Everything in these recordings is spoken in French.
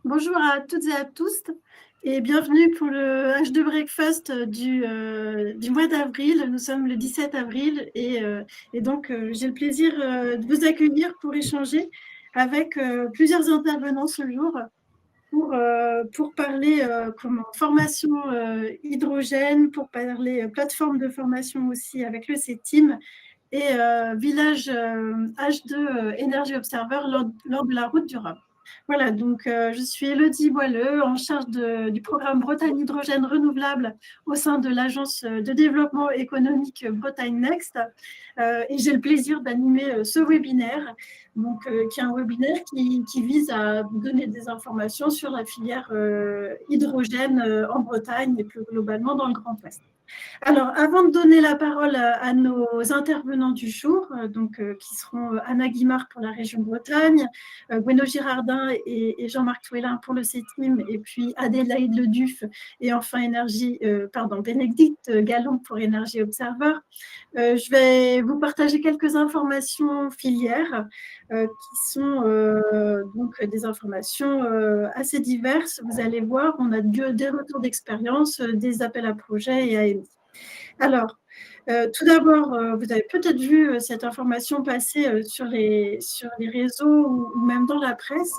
Bonjour à toutes et à tous et bienvenue pour le H2 Breakfast du mois d'avril. Nous sommes le 17 avril et donc j'ai le plaisir de vous accueillir pour échanger avec plusieurs intervenants ce jour pour parler formation hydrogène, pour parler plateforme de formation aussi avec le CETIM et village H2 Energy Observer lors de la route du Rhum. Voilà, donc je suis Élodie Boileux, en charge du programme Bretagne Hydrogène Renouvelable au sein de l'Agence de développement économique Bretagne Next. Et j'ai le plaisir d'animer ce webinaire, qui est un webinaire qui vise à vous donner des informations sur la filière hydrogène en Bretagne et plus globalement dans le Grand Ouest. Alors, avant de donner la parole à nos intervenants du jour, qui seront Anna Guimard pour la région Bretagne, Gweno Girardin et Jean-Marc Touélin pour le CETIM, et puis Adélaïde Leduf et enfin Bénédicte Gallon pour Énergie Observer. Je vais vous partager quelques informations filières qui sont donc des informations assez diverses. Vous allez voir, on a des retours d'expérience, des appels à projets et AMI. Alors, tout d'abord, vous avez peut-être vu cette information passer sur les réseaux ou même dans la presse.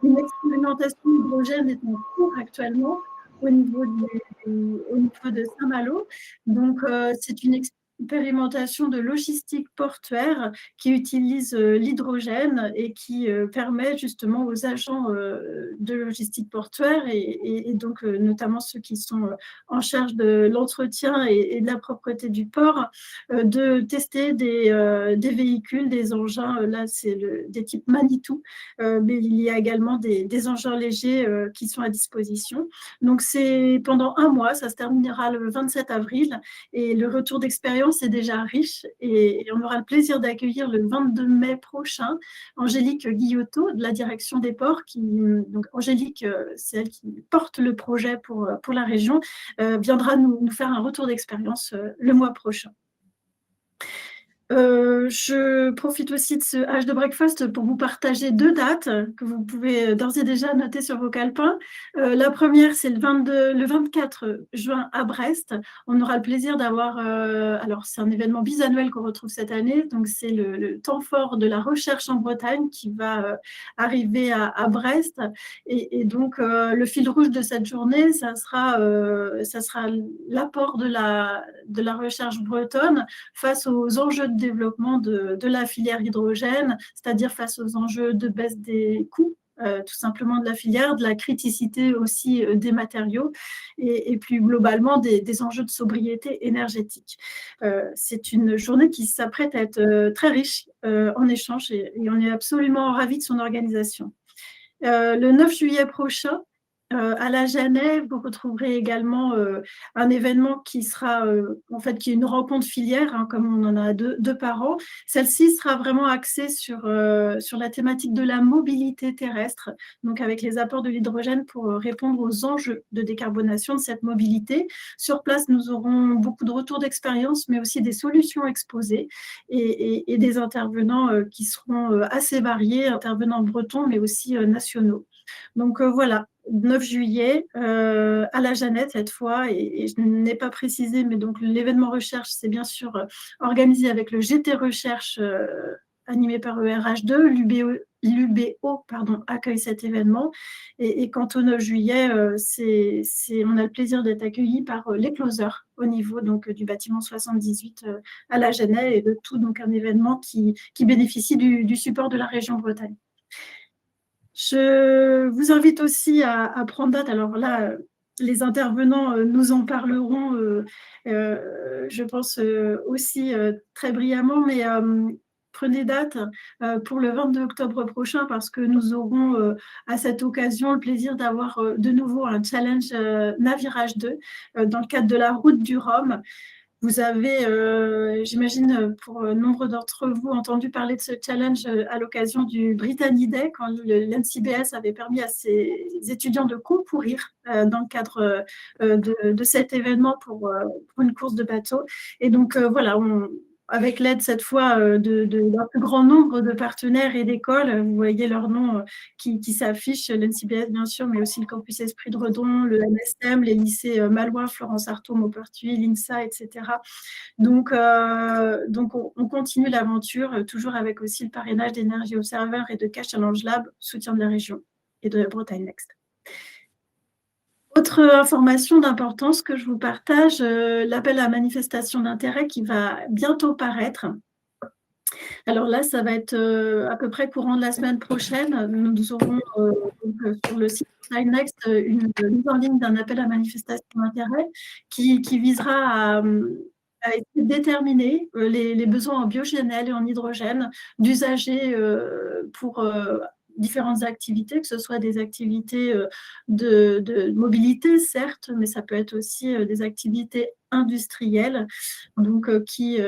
Une expérimentation hydrogène est en cours actuellement au niveau de Saint-Malo. Donc, c'est une expérimentation de logistique portuaire qui utilise l'hydrogène et qui permet justement aux agents de logistique portuaire et donc notamment ceux qui sont en charge de l'entretien et de la propreté du port, de tester des véhicules, des engins. Là, c'est des types Manitou, mais il y a également des engins légers qui sont à disposition. Donc, c'est pendant un mois, ça se terminera le 27 avril, et le retour d'expérience est déjà riche. Et on aura le plaisir d'accueillir le 22 mai prochain Angélique Guillotot de la direction des ports. Donc, Angélique, c'est elle qui porte le projet pour la région, viendra nous faire un retour d'expérience le mois prochain. Je profite aussi de ce H2 Breakfast pour vous partager deux dates que vous pouvez d'ores et déjà noter sur vos calepins. La première, c'est le 24 juin à Brest. On aura le plaisir d'avoir, alors c'est un événement bisannuel qu'on retrouve cette année, donc c'est le temps fort de la recherche en Bretagne qui va arriver à Brest. Et donc, le fil rouge de cette journée, ça sera l'apport de la recherche bretonne face aux enjeux de développement de la filière hydrogène, c'est-à-dire face aux enjeux de baisse des coûts, tout simplement de la filière, de la criticité aussi des matériaux et plus globalement des enjeux de sobriété énergétique. C'est une journée qui s'apprête à être très riche en échanges et on est absolument ravis de son organisation. Le 9 juillet prochain, à la Jeannet, vous retrouverez également un événement qui sera qui est une rencontre filière, hein, comme on en a deux par an. Celle-ci sera vraiment axée sur la thématique de la mobilité terrestre, donc avec les apports de l'hydrogène pour répondre aux enjeux de décarbonation de cette mobilité. Sur place, nous aurons beaucoup de retours d'expérience, mais aussi des solutions exposées et des intervenants qui seront assez variés, intervenants bretons, mais aussi nationaux. Donc voilà, 9 juillet, à la Jeannette cette fois, et je n'ai pas précisé, mais donc l'événement recherche, c'est bien sûr organisé avec le GT Recherche animé par ERH2, l'UBO accueille cet événement, et quant au 9 juillet, on a le plaisir d'être accueilli par les closers au niveau donc, du bâtiment 78 à la Jeannette, et de tout donc un événement qui bénéficie du support de la région Bretagne. Je vous invite aussi à prendre date. Alors là, les intervenants nous en parleront, je pense, aussi très brillamment, mais prenez date pour le 22 octobre prochain parce que nous aurons à cette occasion le plaisir d'avoir de nouveau un challenge Navirage 2 dans le cadre de la route du Rhum. Vous avez, j'imagine, pour nombre d'entre vous, entendu parler de ce challenge à l'occasion du Brittany Day, quand l'NCBS avait permis à ses étudiants de concourir dans le cadre de cet événement pour une course de bateau. Et donc, voilà, avec l'aide cette fois d'un plus grand nombre de partenaires et d'écoles. Vous voyez leurs noms qui s'affichent, l'NCBS bien sûr, mais aussi le campus Esprit de Redon, le MSM, les lycées Malouin, Florence Artaud, Maupertuis, l'INSA, etc. Donc on continue l'aventure, toujours avec aussi le parrainage d'Énergie Observer et de Cash Challenge Lab, soutien de la région et de la Bretagne Next. Autre information d'importance que je vous partage, l'appel à manifestation d'intérêt qui va bientôt paraître. Alors là, ça va être à peu près courant de la semaine prochaine. Nous aurons sur le site Next une mise en ligne d'un appel à manifestation d'intérêt qui visera à essayer de déterminer les besoins en biogénel et en hydrogène d'usagers pour différentes activités, que ce soit des activités de mobilité, certes, mais ça peut être aussi des activités industrielles, donc qui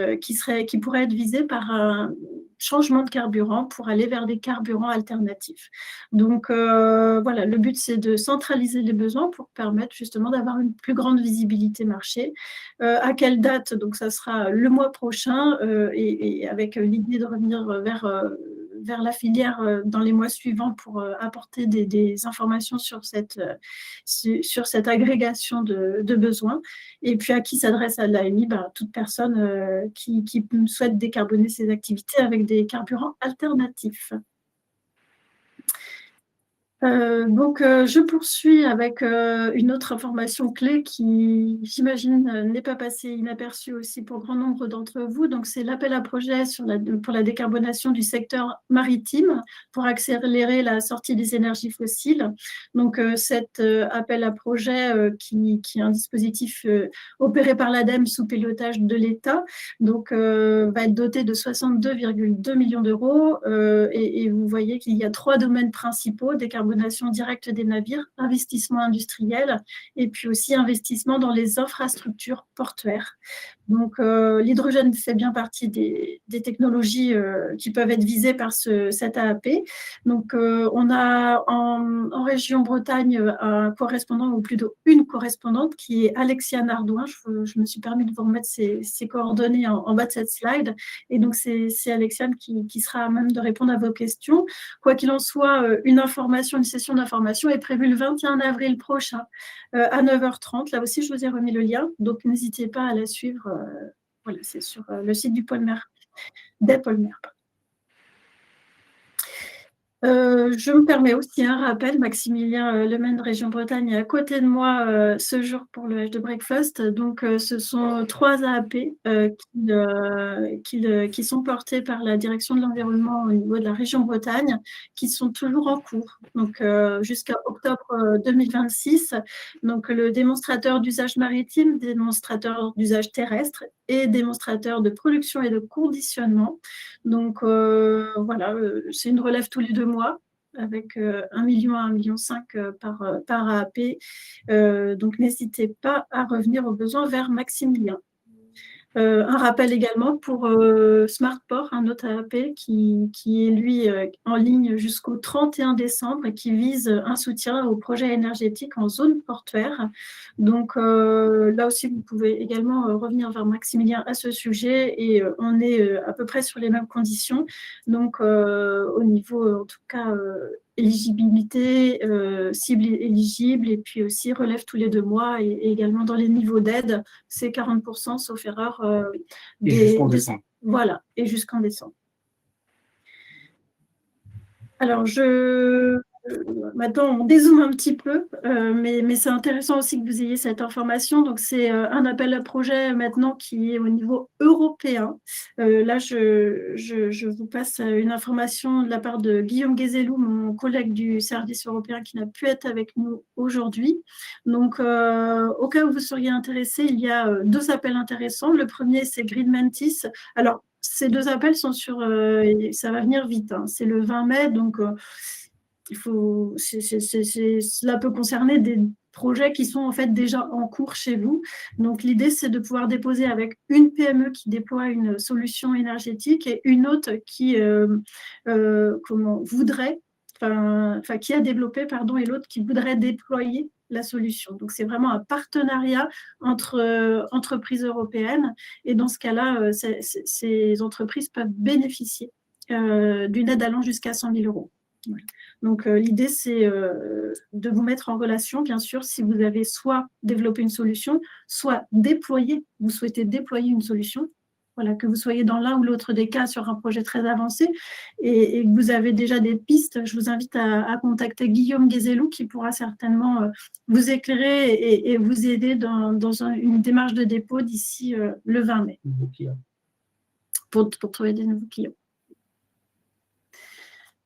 pourraient être visées par un changement de carburant pour aller vers des carburants alternatifs. Donc voilà, le but c'est de centraliser les besoins pour permettre justement d'avoir une plus grande visibilité marché. À quelle date? Donc ça sera le mois prochain et avec l'idée de revenir vers la filière dans les mois suivants pour apporter des informations sur cette agrégation de besoins. Et puis à qui s'adresse à l'AMI? Toute personne qui souhaite décarboner ses activités avec des carburants alternatifs. Donc, je poursuis avec une autre information clé qui, j'imagine, n'est pas passée inaperçue aussi pour grand nombre d'entre vous. Donc, c'est l'appel à projet pour la décarbonation du secteur maritime pour accélérer la sortie des énergies fossiles. Donc, cet appel à projet qui est un dispositif opéré par l'ADEME sous pilotage de l'État, donc va être doté de 62,2 millions d'euros. Et vous voyez qu'il y a 3 domaines principaux: décarbonation directe des navires, investissement industriel et puis aussi investissement dans les infrastructures portuaires. Donc l'hydrogène fait bien partie des technologies qui peuvent être visées par cet AAP. Donc on a en région Bretagne un correspondant ou plutôt une correspondante qui est Alexia Nardouin. Je me suis permis de vous remettre ses coordonnées en bas de cette slide. Et donc c'est Alexia qui sera à même de répondre à vos questions. Quoi qu'il en soit, une session d'information est prévue le 21 avril prochain à 9h30. Là aussi, je vous ai remis le lien, donc n'hésitez pas à la suivre. Voilà, c'est sur le site du Polmer, des Polmer. Je me permets aussi un rappel, Maximilien Lemaine, région Bretagne, est à côté de moi ce jour pour le H de Breakfast. Donc, ce sont 3 AAP qui sont portés par la direction de l'environnement au niveau de la région Bretagne, qui sont toujours en cours, donc jusqu'à octobre 2026. Donc, le démonstrateur d'usage maritime, démonstrateur d'usage terrestre et démonstrateur de production et de conditionnement. Donc, voilà, c'est une relève tous les 2 mois avec 1 million à 1,5 million par AAP. Donc, n'hésitez pas à revenir au besoin vers Maximilien. Un rappel également pour Smartport, un autre AAP qui est lui en ligne jusqu'au 31 décembre et qui vise un soutien aux projets énergétiques en zone portuaire. Donc là aussi, vous pouvez également revenir vers Maximilien à ce sujet et on est à peu près sur les mêmes conditions. Donc au niveau, en tout cas, éligibilité, cible éligible et puis aussi relève tous les 2 mois et également dans les niveaux d'aide, c'est 40% sauf erreur. Et jusqu'en décembre. Voilà, et jusqu'en décembre. Alors, maintenant, on dézoome un petit peu, mais c'est intéressant aussi que vous ayez cette information. Donc, c'est un appel à projet maintenant qui est au niveau européen. Là, je vous passe une information de la part de Guillaume Guézelou, mon collègue du service européen qui n'a pu être avec nous aujourd'hui. Donc, au cas où vous seriez intéressé, il y a 2 appels intéressants. Le premier, c'est Green Mantis. Alors, ces 2 appels sont sur, ça va venir vite, hein. C'est le 20 mai, donc cela peut concerner des projets qui sont en fait déjà en cours chez vous. Donc l'idée, c'est de pouvoir déposer avec une PME qui déploie une solution énergétique et une autre qui qui a développé, pardon, et l'autre qui voudrait déployer la solution. Donc, c'est vraiment un partenariat entre entreprises européennes. Et dans ce cas-là, ces entreprises peuvent bénéficier d'une aide allant jusqu'à 100 000 euros. Voilà. Donc, l'idée, c'est de vous mettre en relation, bien sûr, si vous avez soit développé une solution, soit vous souhaitez déployer une solution. Voilà, que vous soyez dans l'un ou l'autre des cas sur un projet très avancé et que vous avez déjà des pistes, je vous invite à contacter Guillaume Guézelou qui pourra certainement vous éclairer et vous aider dans une démarche de dépôt d'ici le 20 mai pour trouver des nouveaux clients.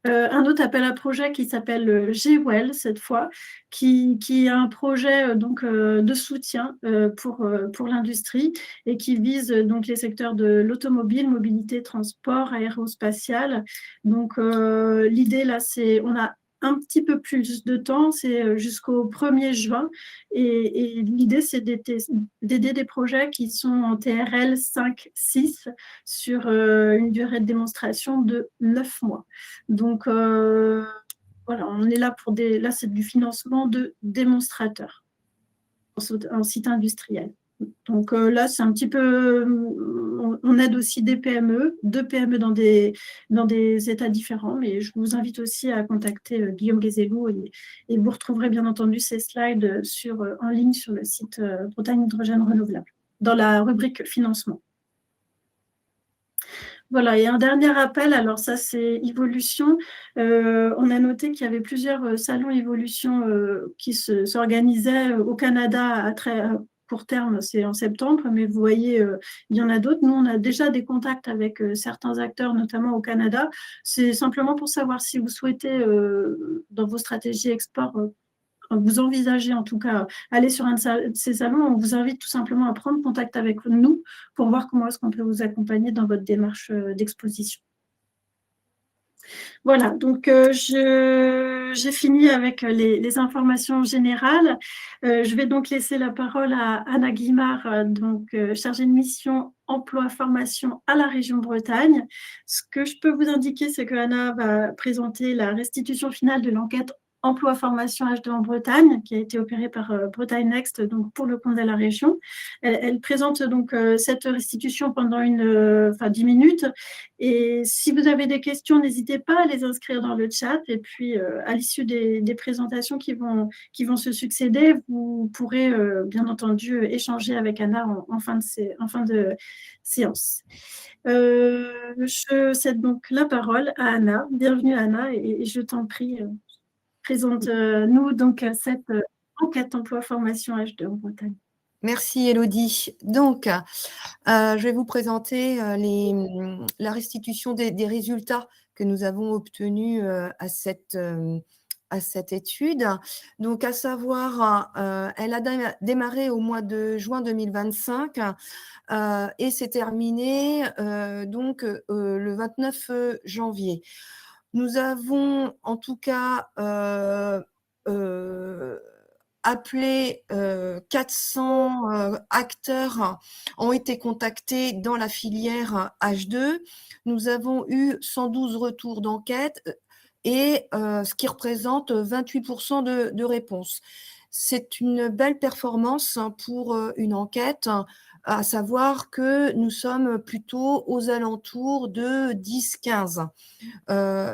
Un autre appel à projet qui s'appelle Gwell cette fois, qui est un projet de soutien pour l'industrie et qui vise donc les secteurs de l'automobile, mobilité, transport, aérospatial. Donc l'idée là, c'est on a un petit peu plus de temps, c'est jusqu'au 1er juin. Et l'idée, c'est d'aider des projets qui sont en TRL 5-6 sur une durée de démonstration de 9 mois. Donc, voilà, on est là là, c'est du financement de démonstrateurs en site industriel. Donc là, c'est un petit peu, on aide aussi des PME, deux PME dans des états différents, mais je vous invite aussi à contacter Guillaume Guézelou et vous retrouverez bien entendu ces slides en ligne sur le site Bretagne Hydrogène Renouvelable, dans la rubrique financement. Voilà, et un dernier appel, alors ça c'est Evolution. On a noté qu'il y avait plusieurs salons Evolution qui s'organisaient au Canada à très court terme, c'est en septembre, mais vous voyez, il y en a d'autres. Nous, on a déjà des contacts avec certains acteurs, notamment au Canada. C'est simplement pour savoir si vous souhaitez, dans vos stratégies export, vous envisagez en tout cas aller sur un de ces salons, on vous invite tout simplement à prendre contact avec nous pour voir comment est-ce qu'on peut vous accompagner dans votre démarche d'exposition. Voilà, donc j'ai fini avec les informations générales. Je vais donc laisser la parole à Anna Guimard, chargée de mission emploi formation à la région Bretagne. Ce que je peux vous indiquer, c'est que Anna va présenter la restitution finale de l'enquête emploi formation H2 en Bretagne, qui a été opérée par Bretagne Next, donc pour le compte de la région. Elle présente donc cette restitution pendant 10 minutes. Et si vous avez des questions, n'hésitez pas à les inscrire dans le chat. Et puis, à l'issue des présentations qui vont se succéder, vous pourrez bien entendu échanger avec Anna en fin de séance. Je cède donc la parole à Anna. Bienvenue Anna et je t'en prie, présente-nous donc cette enquête emploi formation H2 en Bretagne. Merci Élodie. Donc, je vais vous présenter la restitution des résultats que nous avons obtenus à cette étude. Donc, à savoir, elle a démarré au mois de juin 2025 et s'est terminée le 29 janvier. Nous avons en tout cas appelé 400 acteurs ont été contactés dans la filière H2. Nous avons eu 112 retours d'enquête et ce qui représente 28% de réponses. C'est une belle performance pour une enquête, à savoir que nous sommes plutôt aux alentours de 10-15.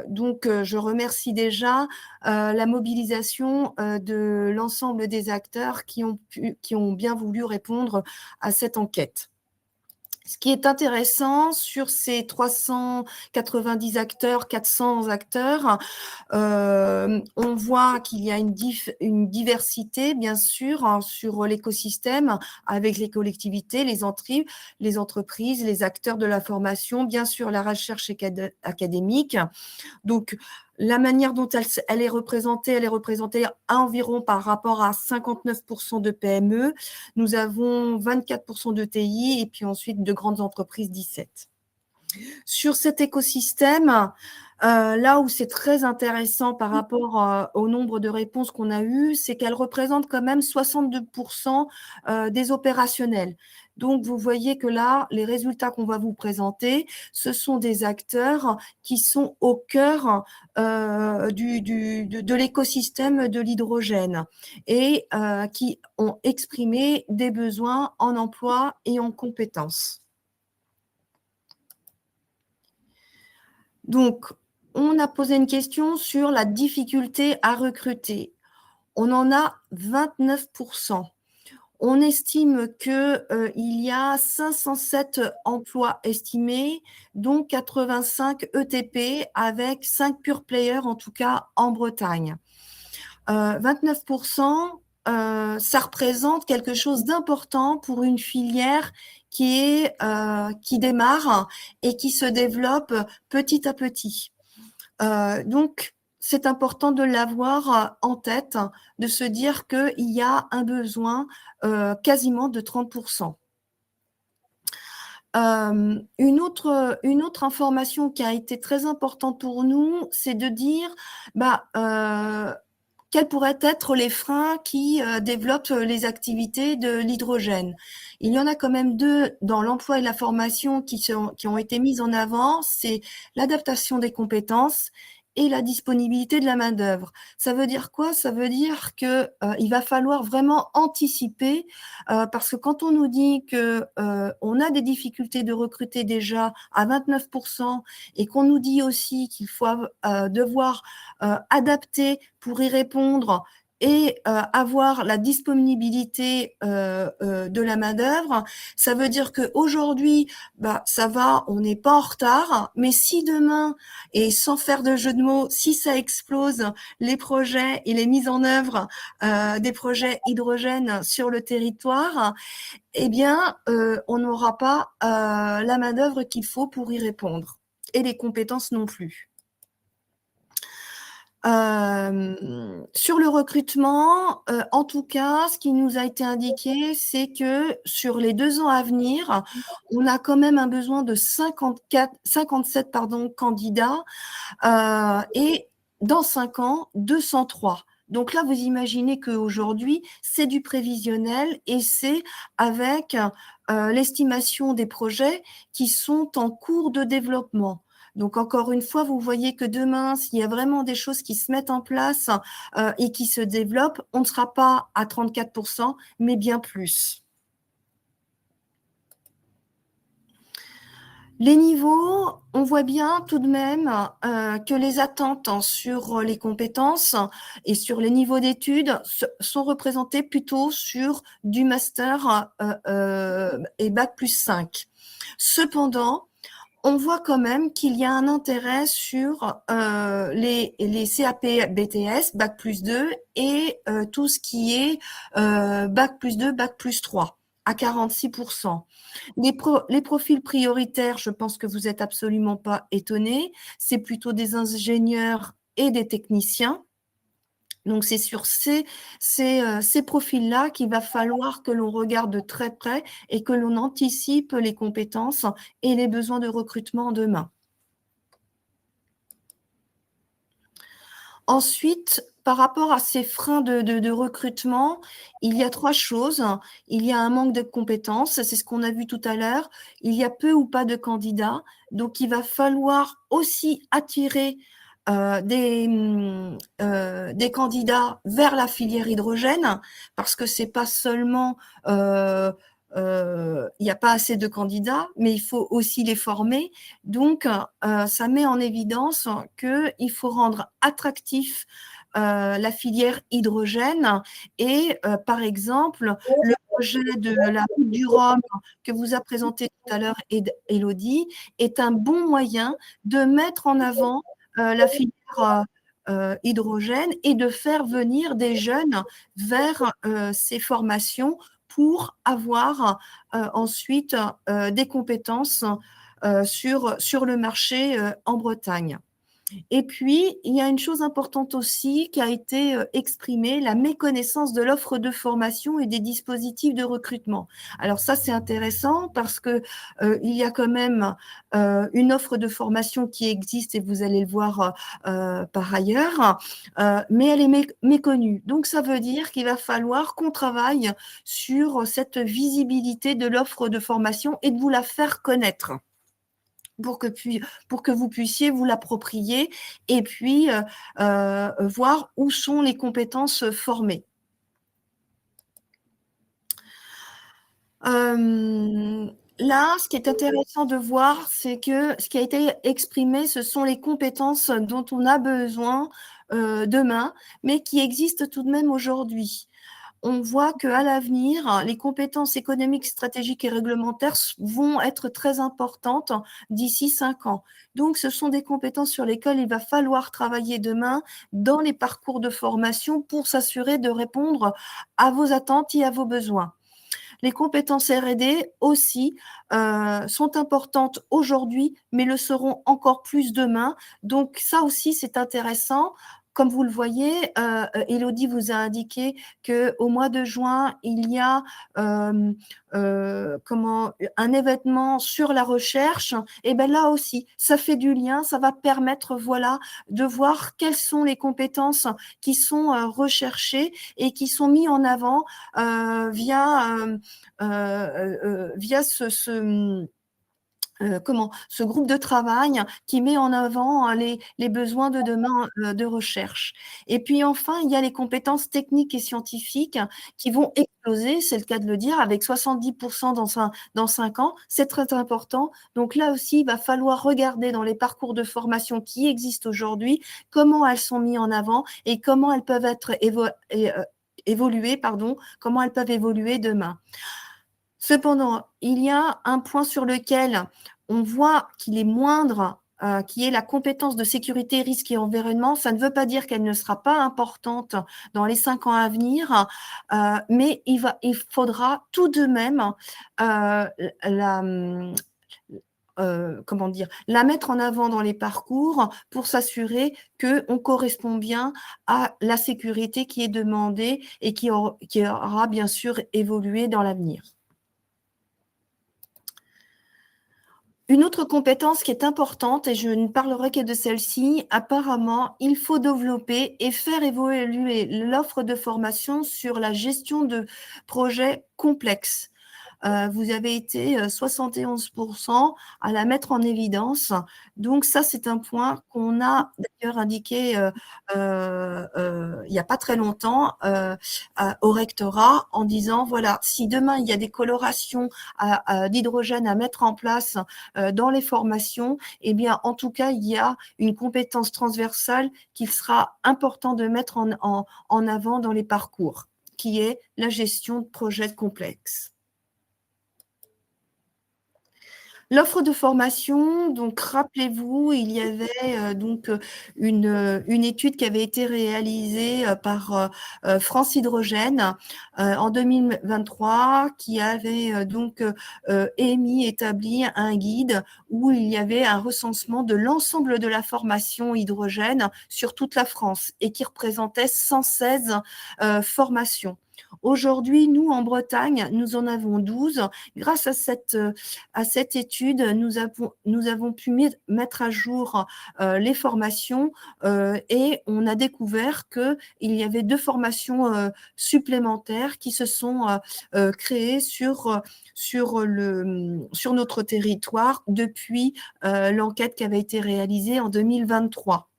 Donc, je remercie déjà la mobilisation de l'ensemble des acteurs qui ont bien voulu répondre à cette enquête. Ce qui est intéressant sur ces 390 acteurs, 400 acteurs, on voit qu'il y a une diversité, bien sûr, sur l'écosystème avec les collectivités, les entreprises, les acteurs de la formation, bien sûr la recherche académique. Donc, la manière dont elle est représentée à environ par rapport à 59% de PME. Nous avons 24% de TI et puis ensuite de grandes entreprises, 17%. Sur cet écosystème, là où c'est très intéressant par rapport au nombre de réponses qu'on a eues, c'est qu'elle représente quand même 62% des opérationnels. Donc, vous voyez que là, les résultats qu'on va vous présenter, ce sont des acteurs qui sont au cœur de l'écosystème de l'hydrogène et qui ont exprimé des besoins en emploi et en compétences. Donc, on a posé une question sur la difficulté à recruter. On en a 29%. On estime qu'il y a 507 emplois estimés, dont 85 ETP avec 5 pure players, en tout cas en Bretagne. 29%, ça représente quelque chose d'important pour une filière qui démarre et qui se développe petit à petit. Donc, c'est important de l'avoir en tête, de se dire qu'il y a un besoin quasiment de 30%. Une autre information qui a été très importante pour nous, c'est de dire quels pourraient être les freins qui développent les activités de l'hydrogène. Il y en a quand même 2 dans l'emploi et la formation qui ont été mises en avant, c'est l'adaptation des compétences et la disponibilité de la main-d'œuvre. Ça veut dire quoi? Ça veut dire que il va falloir vraiment anticiper parce que quand on nous dit que on a des difficultés de recruter déjà à 29% et qu'on nous dit aussi qu'il faut devoir adapter pour y répondre et avoir la disponibilité de la main-d'œuvre, ça veut dire qu'aujourd'hui, ça va, on n'est pas en retard, mais si demain, et sans faire de jeu de mots, si ça explose les projets et les mises en œuvre des projets hydrogène sur le territoire, eh bien, on n'aura pas la main-d'œuvre qu'il faut pour y répondre, et les compétences non plus. Sur le recrutement, en tout cas, ce qui nous a été indiqué, c'est que sur les 2 ans à venir, on a quand même un besoin de 57 candidats et dans 5 ans, 203. Donc là, vous imaginez qu'aujourd'hui, c'est du prévisionnel et c'est avec l'estimation des projets qui sont en cours de développement. Donc, encore une fois, vous voyez que demain, s'il y a vraiment des choses qui se mettent en place et qui se développent, on ne sera pas à 34%, mais bien plus. Les niveaux, on voit bien tout de même que les attentes sur les compétences et sur les niveaux d'études sont représentées plutôt sur du master et bac+5. Cependant, on voit quand même qu'il y a un intérêt sur les CAP BTS, bac+2 et tout ce qui est bac+2, bac+3 à 46%. Les profils prioritaires, je pense que vous n'êtes absolument pas étonnés, c'est plutôt des ingénieurs et des techniciens. Donc, c'est sur ces profils-là qu'il va falloir que l'on regarde de très près et que l'on anticipe les compétences et les besoins de recrutement demain. Ensuite, par rapport à ces freins de recrutement, il y a 3 choses. Il y a un manque de compétences, c'est ce qu'on a vu tout à l'heure. Il y a peu ou pas de candidats. Donc, il va falloir aussi attirer des candidats vers la filière hydrogène parce que c'est pas seulement il n'y a pas assez de candidats, mais il faut aussi les former. Donc, ça met en évidence qu'il faut rendre attractif la filière hydrogène et, par exemple, le projet de la route du Rhum que vous a présenté tout à l'heure Élodie est un bon moyen de mettre en avant la filière hydrogène et de faire venir des jeunes vers ces formations pour avoir ensuite des compétences sur le marché en Bretagne. Et puis, il y a une chose importante aussi qui a été exprimée, la méconnaissance de l'offre de formation et des dispositifs de recrutement. Alors ça, c'est intéressant parce que il y a quand même une offre de formation qui existe et vous allez le voir par ailleurs, mais elle est méconnue. Donc, ça veut dire qu'il va falloir qu'on travaille sur cette visibilité de l'offre de formation et de vous la faire connaître pour que vous puissiez vous l'approprier et puis voir où sont les compétences formées. Là, ce qui est intéressant de voir, c'est que ce qui a été exprimé, ce sont les compétences dont on a besoin demain, mais qui existent tout de même aujourd'hui. On voit qu'à l'avenir, les compétences économiques, stratégiques et réglementaires vont être très importantes d'ici 5 ans. Donc, ce sont des compétences sur lesquelles il va falloir travailler demain dans les parcours de formation pour s'assurer de répondre à vos attentes et à vos besoins. Les compétences R&D aussi sont importantes aujourd'hui, mais le seront encore plus demain. Donc, ça aussi, c'est intéressant. Comme vous le voyez, Élodie vous a indiqué qu'au mois de juin, il y a un événement sur la recherche. Et bien là aussi, ça fait du lien, ça va permettre voilà, de voir quelles sont les compétences qui sont recherchées et qui sont mises en avant via ce groupe de travail qui met en avant les besoins de demain de recherche. Et puis enfin, il y a les compétences techniques et scientifiques qui vont exploser, c'est le cas de le dire, avec 70% dans 5 ans. C'est très important. Donc là aussi, il va falloir regarder dans les parcours de formation qui existent aujourd'hui, comment elles sont mises en avant et comment elles peuvent être comment elles peuvent évoluer demain. Cependant, il y a un point sur lequel on voit qu'il est moindre, qui est la compétence de sécurité, risque et environnement. Ça ne veut pas dire qu'elle ne sera pas importante dans les 5 ans à venir, mais il faudra tout de même la mettre en avant dans les parcours pour s'assurer qu'on correspond bien à la sécurité qui est demandée et qui aura bien sûr évolué dans l'avenir. Une autre compétence qui est importante, et je ne parlerai que de celle-ci, apparemment, il faut développer et faire évoluer l'offre de formation sur la gestion de projets complexes. Vous avez été 71% à la mettre en évidence. Donc ça, c'est un point qu'on a d'ailleurs indiqué il n'y a pas très longtemps au rectorat en disant, voilà, si demain il y a des colorations d'hydrogène à mettre en place dans les formations, eh bien, en tout cas, il y a une compétence transversale qu'il sera important de mettre en avant dans les parcours, qui est la gestion de projets complexes. L'offre de formation, donc rappelez-vous, il y avait donc une étude qui avait été réalisée par France Hydrogène en 2023 qui avait donc établi un guide où il y avait un recensement de l'ensemble de la formation hydrogène sur toute la France et qui représentait 116 formations. Aujourd'hui, nous, en Bretagne, nous en avons 12. Grâce à cette étude, nous avons pu mettre à jour les formations et on a découvert qu'il y avait 2 formations supplémentaires qui se sont créées sur notre territoire depuis l'enquête qui avait été réalisée en 2023.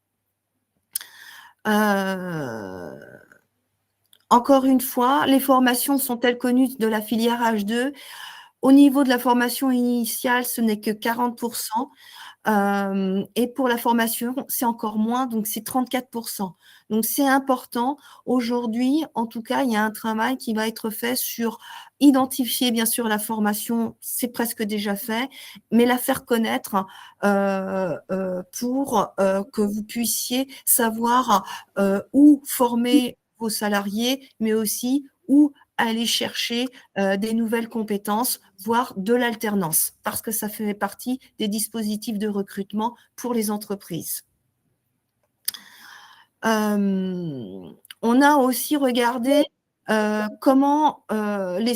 Encore une fois, les formations sont-elles connues de la filière H2 ? Au niveau de la formation initiale, ce n'est que 40%. Et pour la formation, c'est encore moins, donc c'est 34%. Donc c'est important. Aujourd'hui, en tout cas, il y a un travail qui va être fait sur identifier, bien sûr, la formation, c'est presque déjà fait, mais la faire connaître pour que vous puissiez savoir où former vos salariés, mais aussi où aller chercher des nouvelles compétences, voire de l'alternance, parce que ça fait partie des dispositifs de recrutement pour les entreprises. On a aussi regardé comment les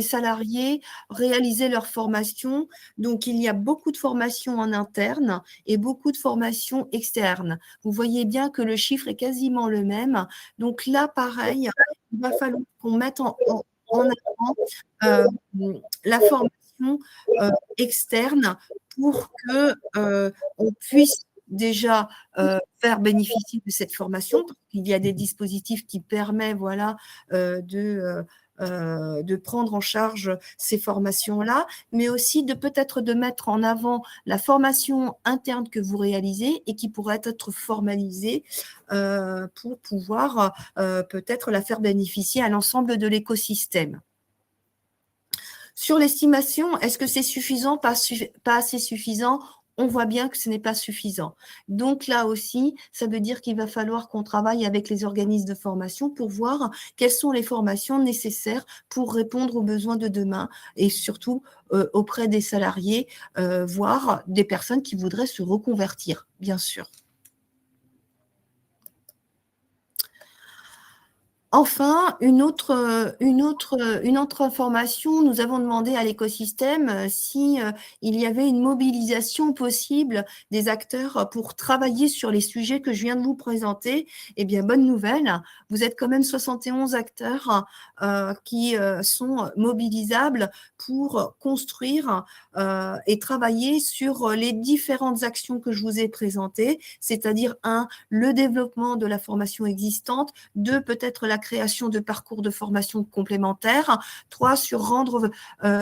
salariés réalisaient leur formation. Donc, il y a beaucoup de formations en interne et beaucoup de formations externes. Vous voyez bien que le chiffre est quasiment le même. Donc là, pareil, il va falloir qu'on mette en avant la formation externe pour que on puisse déjà faire bénéficier de cette formation. Il y a des dispositifs qui permettent de prendre en charge ces formations-là, mais aussi peut-être de mettre en avant la formation interne que vous réalisez et qui pourrait être formalisée pour pouvoir peut-être la faire bénéficier à l'ensemble de l'écosystème. Sur l'estimation, est-ce que c'est suffisant, pas assez suffisant? On voit bien que ce n'est pas suffisant. Donc là aussi, ça veut dire qu'il va falloir qu'on travaille avec les organismes de formation pour voir quelles sont les formations nécessaires pour répondre aux besoins de demain et surtout auprès des salariés, voire des personnes qui voudraient se reconvertir, bien sûr. Enfin, une autre information, nous avons demandé à l'écosystème si il y avait une mobilisation possible des acteurs pour travailler sur les sujets que je viens de vous présenter. Eh bien, bonne nouvelle, vous êtes quand même 71 acteurs qui sont mobilisables pour construire et travailler sur les différentes actions que je vous ai présentées, c'est-à-dire 1, le développement de la formation existante, 2, peut-être la création de parcours de formation complémentaires, 3, sur rendre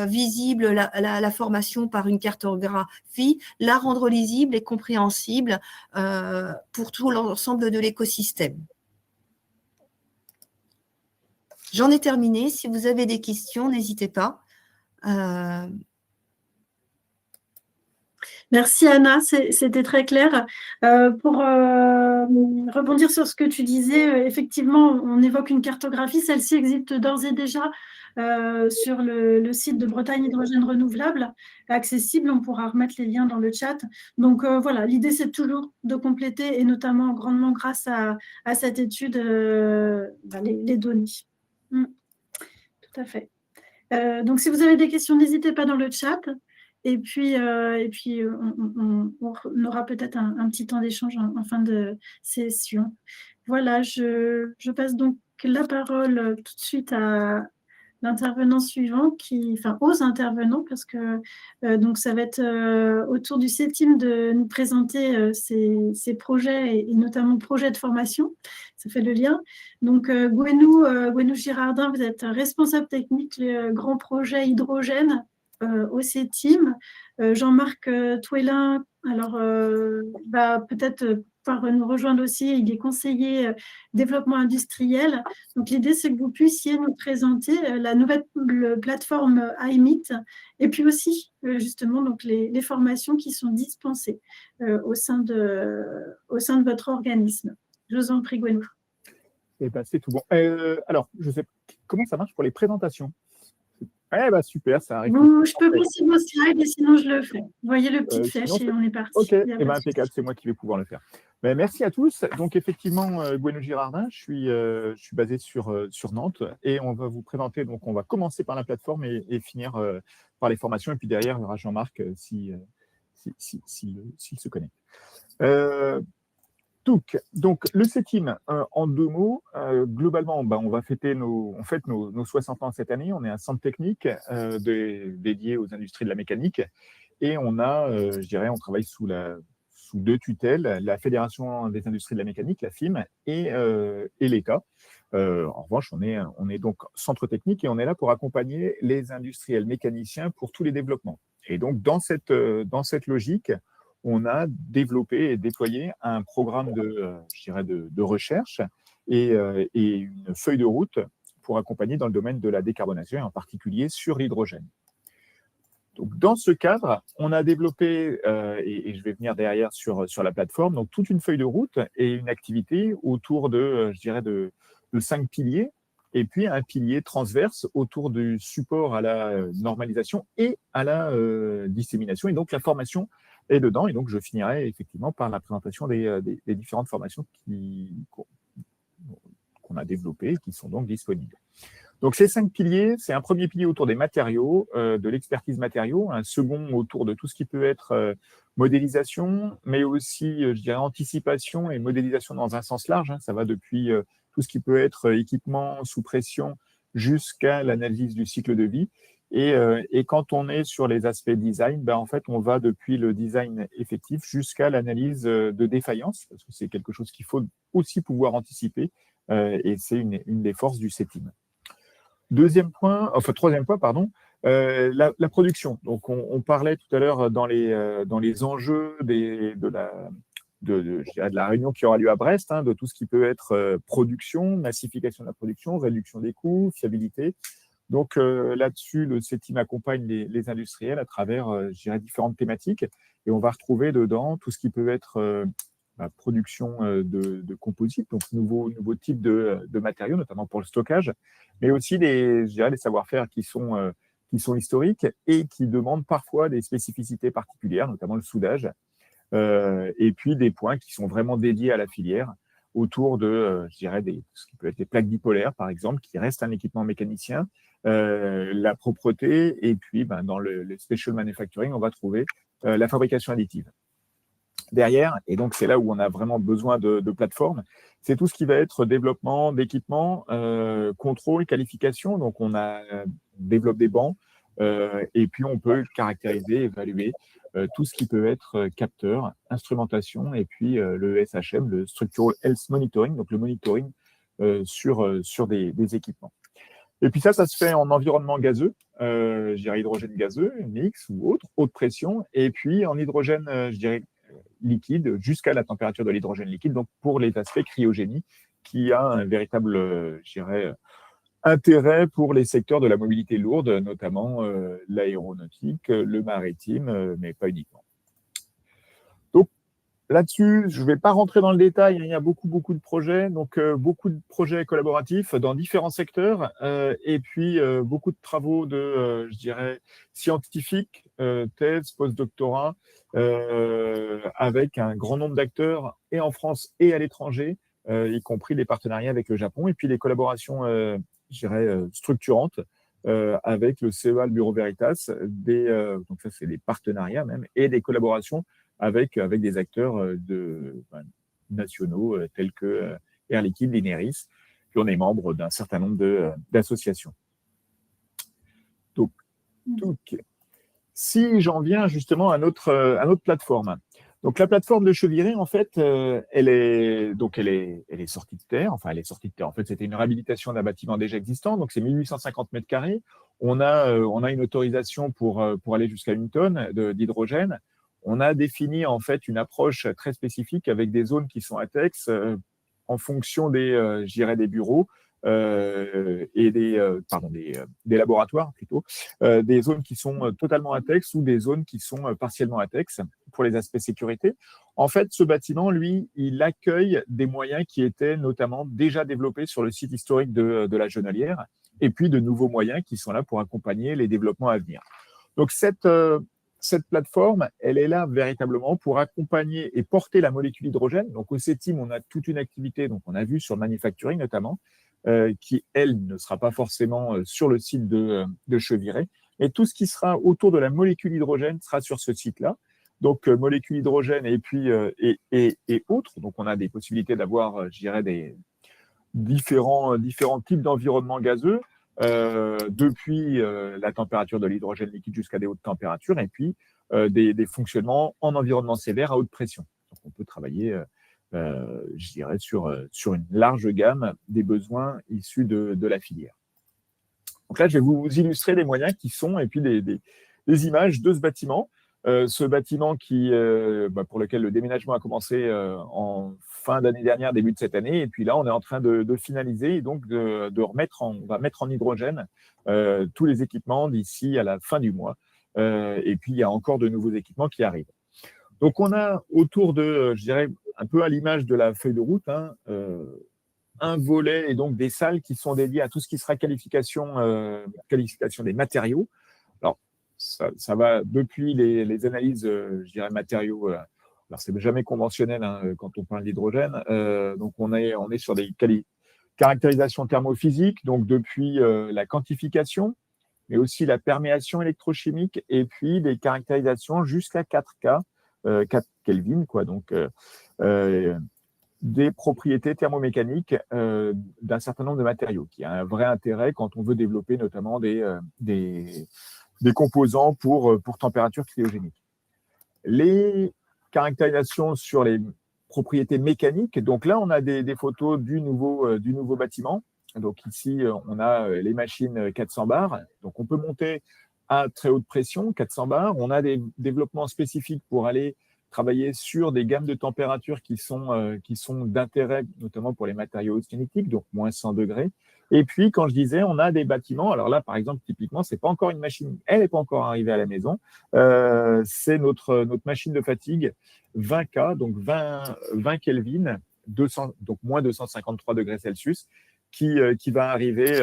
visible la formation par une cartographie, la rendre lisible et compréhensible pour tout l'ensemble de l'écosystème. J'en ai terminé. Si vous avez des questions, n'hésitez pas. Merci Anna, c'était très clair. Pour rebondir sur ce que tu disais, effectivement, on évoque une cartographie, celle-ci existe d'ores et déjà sur le site de Bretagne Hydrogène Renouvelable, accessible, on pourra remettre les liens dans le chat. Donc voilà, l'idée c'est toujours de compléter et notamment grandement grâce à cette étude les données. Tout à fait. Donc si vous avez des questions, n'hésitez pas dans le chat. Et puis on aura peut-être un petit temps d'échange en fin de session. Voilà, je passe donc la parole tout de suite à l'intervenant suivant, aux intervenants, parce que donc ça va être au tour du CETIM de nous présenter ses projets et notamment projets de formation. Ça fait le lien. Donc Gwenou Girardin, vous êtes responsable technique du grand projet hydrogène au CETIM. Jean-Marc Touélin, alors va peut-être pouvoir nous rejoindre aussi. Il est conseiller développement industriel. Donc l'idée, c'est que vous puissiez nous présenter la nouvelle plateforme iMeet et puis aussi justement donc les formations qui sont dispensées au sein de votre organisme. Je vous en prie, Gwenou. Eh ben, c'est tout bon. Alors, je sais comment ça marche pour les présentations. Eh ben, super, ça arrive. Je peux poster vos slides et sinon je le fais. Vous voyez le petit flèche et on est parti. Ok, eh ben, impeccable, c'est moi qui vais pouvoir le faire. Ben, merci à tous. Donc effectivement, Gwenou Girardin, je suis basé sur Nantes et on va vous présenter, donc on va commencer par la plateforme et finir par les formations. Et puis derrière, il y aura Jean-Marc s'il se connecte. Donc, le CETIM, en 2 mots, globalement, on va fêter nos 60 ans cette année. On est un centre technique dédié aux industries de la mécanique. Et on a, on travaille sous 2 tutelles, la Fédération des industries de la mécanique, la FIM, et l'État. En revanche, on est donc centre technique et on est là pour accompagner les industriels mécaniciens pour tous les développements. Et donc, dans cette logique, on a développé et déployé un programme de recherche et une feuille de route pour accompagner dans le domaine de la décarbonation, et en particulier sur l'hydrogène. Donc, dans ce cadre, on a développé, et je vais venir derrière sur la plateforme, donc toute une feuille de route et une activité autour de 5 piliers, et puis un pilier transverse autour du support à la normalisation et à la dissémination, et donc la formation et dedans. Et donc, je finirai effectivement par la présentation des différentes formations qu'on a développées et qui sont donc disponibles. Donc, ces 5 piliers, c'est un premier pilier autour des matériaux, de l'expertise matériaux, un second autour de tout ce qui peut être modélisation, mais aussi, je dirais, anticipation et modélisation dans un sens large. Ça va depuis tout ce qui peut être équipement sous pression jusqu'à l'analyse du cycle de vie. Et quand on est sur les aspects design, en fait, on va depuis le design effectif jusqu'à l'analyse de défaillance, parce que c'est quelque chose qu'il faut aussi pouvoir anticiper, et c'est une des forces du CETIM. Troisième point, la production. Donc, on parlait tout à l'heure dans les enjeux de la réunion qui aura lieu à Brest, de tout ce qui peut être production, massification de la production, réduction des coûts, fiabilité. Donc, là-dessus, le CETIM accompagne les industriels à travers, différentes thématiques. Et on va retrouver dedans tout ce qui peut être production de composites, donc nouveaux types de matériaux, notamment pour le stockage, mais aussi les savoir-faire qui sont historiques et qui demandent parfois des spécificités particulières, notamment le soudage, et puis des points qui sont vraiment dédiés à la filière autour de, ce qui peut être des plaques bipolaires, par exemple, qui restent un équipement mécanicien, la propreté, et puis dans le special manufacturing, on va trouver la fabrication additive. Derrière, et donc c'est là où on a vraiment besoin de plateformes, c'est tout ce qui va être développement d'équipements, contrôle, qualification. Donc on développe des bancs, et puis on peut caractériser, évaluer tout ce qui peut être capteur, instrumentation, et puis le SHM, le Structural Health Monitoring, donc le monitoring sur des équipements. Et puis ça se fait en environnement gazeux, hydrogène gazeux, mix ou autre, haute pression, et puis en hydrogène, liquide, jusqu'à la température de l'hydrogène liquide, donc pour les aspects cryogénie, qui a un véritable, intérêt pour les secteurs de la mobilité lourde, notamment l'aéronautique, le maritime, mais pas uniquement. Donc là-dessus, je ne vais pas rentrer dans le détail, il y a beaucoup de projets, donc beaucoup de projets collaboratifs dans différents secteurs, et puis beaucoup de travaux de, scientifiques, thèses, post-doctorat, avec un grand nombre d'acteurs, et en France et à l'étranger, y compris les partenariats avec le Japon, et puis les collaborations, structurantes, avec le CEA, le Bureau Veritas, donc ça c'est des partenariats même, et des collaborations avec des acteurs nationaux tels que Air Liquide, l'Ineris, puis on est membre d'un certain nombre d'associations. Donc, si j'en viens justement à notre plateforme. Donc la plateforme de Cheviré, en fait, elle est sortie de terre. Enfin, elle est sortie de terre. En fait, c'était une réhabilitation d'un bâtiment déjà existant. Donc c'est 1850 mètres carrés. On a une autorisation pour aller jusqu'à 1 tonne d'hydrogène. On a défini en fait une approche très spécifique avec des zones qui sont ATEX en fonction des bureaux et des laboratoires plutôt, des zones qui sont totalement ATEX ou des zones qui sont partiellement ATEX pour les aspects sécurité. En fait, ce bâtiment, lui, il accueille des moyens qui étaient notamment déjà développés sur le site historique de la Genelière, et puis de nouveaux moyens qui sont là pour accompagner les développements à venir. Donc cette plateforme, elle est là véritablement pour accompagner et porter la molécule hydrogène. Donc au CETIM, on a toute une activité, donc on a vu sur le manufacturing notamment, qui, elle, ne sera pas forcément sur le site de Cheviré, mais tout ce qui sera autour de la molécule hydrogène sera sur ce site-là. Donc molécule hydrogène et puis et autres. Donc on a des possibilités d'avoir, des différents types d'environnements gazeux, depuis la température de l'hydrogène liquide jusqu'à des hautes températures, et puis des fonctionnements en environnement sévère à haute pression. Donc on peut travailler, sur une large gamme des besoins issus de la filière. Donc là, je vais vous illustrer des moyens qui sont, et puis des images de ce bâtiment. Ce bâtiment pour lequel le déménagement a commencé en fin d'année dernière, début de cette année, et puis là on est en train de finaliser, et donc on va mettre en hydrogène tous les équipements d'ici à la fin du mois, et puis il y a encore de nouveaux équipements qui arrivent. Donc on a autour de, un peu à l'image de la feuille de route, un volet, et donc des salles qui sont dédiées à tout ce qui sera qualification des matériaux. Alors, ça va depuis les analyses, je dirais, matériaux. Alors, c'est jamais conventionnel hein, quand on parle d'hydrogène. Donc, on est sur des caractérisations thermophysiques, donc depuis la quantification, mais aussi la perméation électrochimique et puis des caractérisations jusqu'à 4K, 4 Kelvin, quoi. Donc, des propriétés thermomécaniques d'un certain nombre de matériaux, qui a un vrai intérêt quand on veut développer notamment des composants pour température cryogénique. Les caractérisations sur les propriétés mécaniques, donc là, on a des photos du nouveau bâtiment. Donc ici, on a les machines 400 bars. Donc on peut monter à très haute pression, 400 bars. On a des développements spécifiques pour aller travailler sur des gammes de température qui sont d'intérêt, notamment pour les matériaux austénitiques, donc moins 100 degrés. Et puis, quand je disais, on a des bâtiments. Alors là, par exemple, typiquement, c'est pas encore une machine. Elle n'est pas encore arrivée à la maison. C'est notre machine de fatigue 20K, donc 20 Kelvin, 200, donc moins 253 degrés Celsius, qui va arriver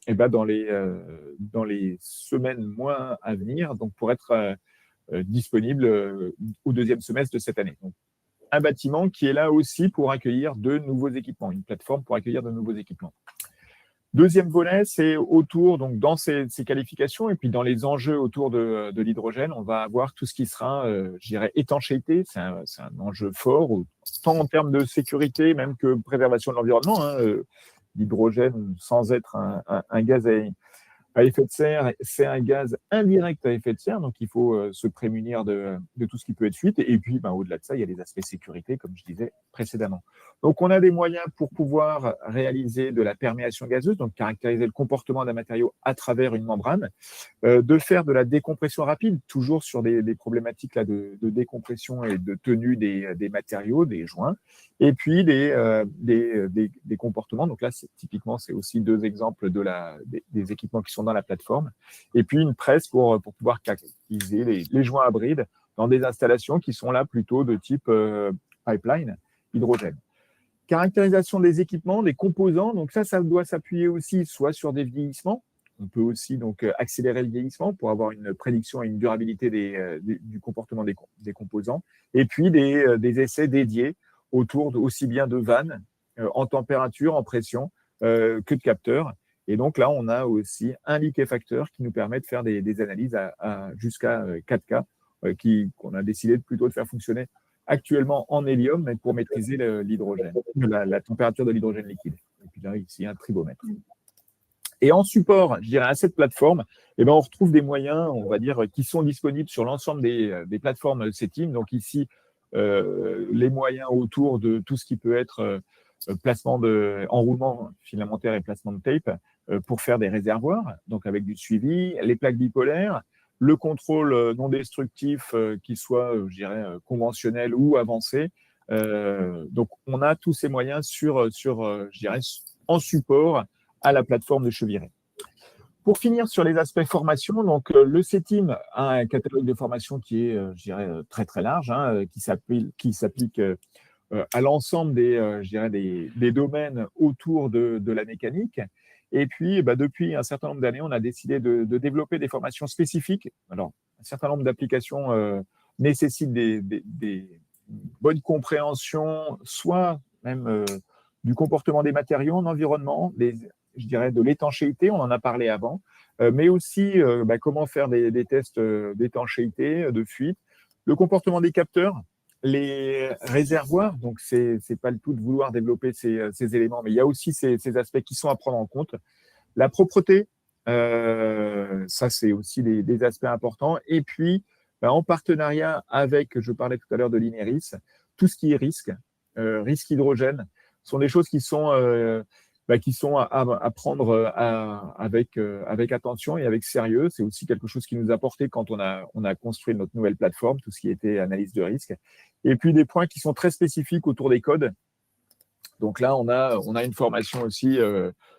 dans les semaines moins à venir, donc pour être disponible au deuxième semestre de cette année. Donc, un bâtiment qui est là aussi pour accueillir de nouveaux équipements, une plateforme pour accueillir de nouveaux équipements. Deuxième volet, c'est autour, donc dans ces qualifications et puis dans les enjeux autour de l'hydrogène, on va avoir tout ce qui sera, je dirais, étanchéité. C'est un enjeu fort, tant en termes de sécurité, même que préservation de l'environnement. Hein. L'hydrogène, sans être un gaz à effet de serre, c'est un gaz indirect à effet de serre, donc il faut se prémunir de tout ce qui peut être fuite. Et puis, au-delà de ça, il y a les aspects sécurité, comme je disais précédemment. Donc, on a des moyens pour pouvoir réaliser de la perméation gazeuse, donc caractériser le comportement d'un matériau à travers une membrane, de faire de la décompression rapide, toujours sur des problématiques là, de décompression et de tenue des matériaux, des joints, et puis des comportements. Donc là, typiquement, c'est aussi deux exemples des équipements qui sont dans la plateforme. Et puis une presse pour pouvoir caractériser les joints à bride dans des installations qui sont là plutôt de type pipeline, hydrogène. Caractérisation des équipements, des composants. Donc ça doit s'appuyer aussi soit sur des vieillissements. On peut aussi donc accélérer le vieillissement pour avoir une prédiction et une durabilité du comportement des composants. Et puis des essais dédiés autour aussi bien de vannes en température, en pression, que de capteurs. Et donc là, on a aussi un liquéfacteur qui nous permet de faire des analyses jusqu'à 4K qu'on a décidé plutôt de faire fonctionner actuellement en hélium, mais pour maîtriser l'hydrogène, la température de l'hydrogène liquide. Et puis là, ici, un tribomètre. Et en support, je dirais, à cette plateforme, on retrouve des moyens, on va dire, qui sont disponibles sur l'ensemble des plateformes CETIM. Donc ici, les moyens autour de tout ce qui peut être placement enroulement filamentaire et placement de tape pour faire des réservoirs, donc avec du suivi, les plaques bipolaires, le contrôle non destructif qui soit, je dirais, conventionnel ou avancé. Donc, on a tous ces moyens je dirais, en support à la plateforme de Cheviré. Pour finir sur les aspects formation, donc le CETIM a un catalogue de formation qui est, je dirais, très très large, hein, qui s'applique à l'ensemble des domaines autour de la mécanique. Et puis, depuis un certain nombre d'années, on a décidé de développer des formations spécifiques. Alors, un certain nombre d'applications nécessitent des bonnes compréhensions, soit même du comportement des matériaux en environnement, je dirais de l'étanchéité, on en a parlé avant, mais aussi comment faire des tests d'étanchéité, de fuite, le comportement des capteurs, les réservoirs, donc c'est pas le tout de vouloir développer ces éléments, mais il y a aussi ces aspects qui sont à prendre en compte. La propreté, ça c'est aussi des aspects importants. Et puis, en partenariat avec, je parlais tout à l'heure de l'INERIS, tout ce qui est risque hydrogène, sont des choses qui sont à prendre avec attention et avec sérieux. C'est aussi quelque chose qui nous a porté quand on a construit notre nouvelle plateforme, tout ce qui était analyse de risque. Et puis des points qui sont très spécifiques autour des codes. Donc là, on a une formation aussi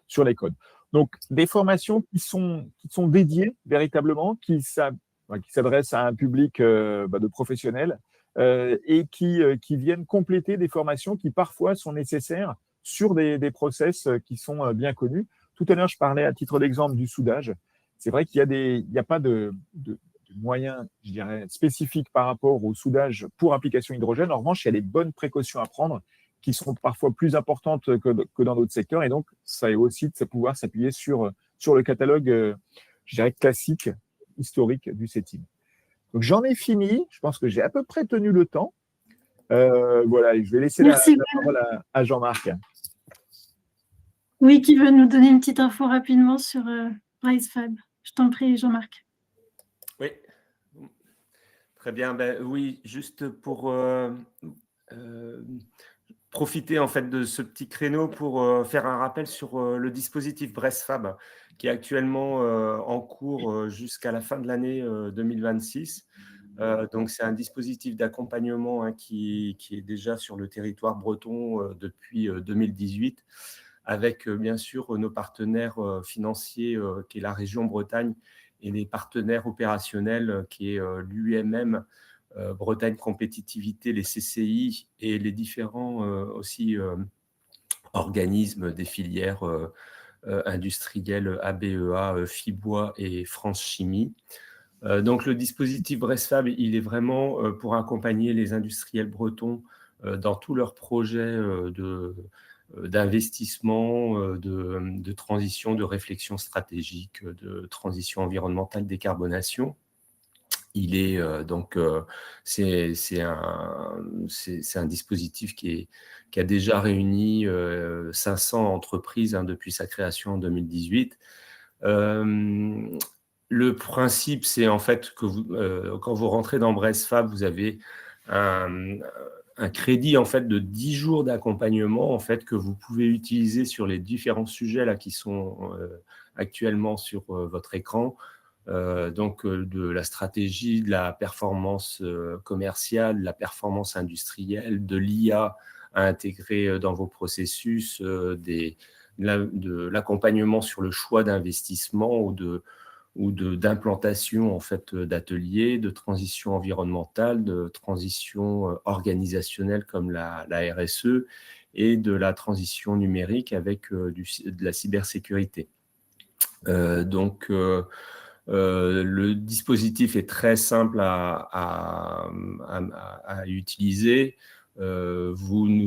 sur les codes. Donc des formations qui sont dédiées véritablement, qui s'adressent à un public de professionnels et qui viennent compléter des formations qui parfois sont nécessaires sur des process qui sont bien connus. Tout à l'heure, je parlais à titre d'exemple du soudage. C'est vrai qu'il y a pas moyens, je dirais, spécifiques par rapport au soudage pour application hydrogène. En revanche, il y a des bonnes précautions à prendre qui sont parfois plus importantes que dans d'autres secteurs. Et donc, ça est aussi de pouvoir s'appuyer sur le catalogue, je dirais, classique, historique du CETIM. Donc, j'en ai fini. Je pense que j'ai à peu près tenu le temps. Voilà, et je vais laisser la parole à Jean-Marc. Oui, qui veut nous donner une petite info rapidement sur BriceFab. Je t'en prie, Jean-Marc. Oui, très bien. Ben, oui, juste pour profiter en fait de ce petit créneau pour faire un rappel sur le dispositif BriceFab qui est actuellement en cours jusqu'à la fin de l'année 2026. Donc, c'est un dispositif d'accompagnement hein, qui est déjà sur le territoire breton depuis 2018, avec bien sûr nos partenaires financiers qui est la région Bretagne et les partenaires opérationnels qui est l'UMM, Bretagne Compétitivité, les CCI et les différents aussi organismes des filières industrielles ABEA, Fibois et France Chimie. Donc, le dispositif BriceFab, il est vraiment pour accompagner les industriels bretons dans tous leurs projets d'investissement, de transition, de réflexion stratégique, de transition environnementale, décarbonation. Il est c'est un dispositif qui a déjà réuni 500 entreprises hein, depuis sa création en 2018. Le principe, c'est en fait que quand vous rentrez dans BriceFab, vous avez un crédit en fait de 10 jours d'accompagnement en fait que vous pouvez utiliser sur les différents sujets là qui sont actuellement sur votre écran. De la stratégie, de la performance commerciale, de la performance industrielle, de l'IA à intégrer dans vos processus, de l'accompagnement sur le choix d'investissement ou d'implantation en fait d'ateliers, de transition environnementale, de transition organisationnelle comme la RSE et de la transition numérique avec de la cybersécurité. Le dispositif est très simple à utiliser. Vous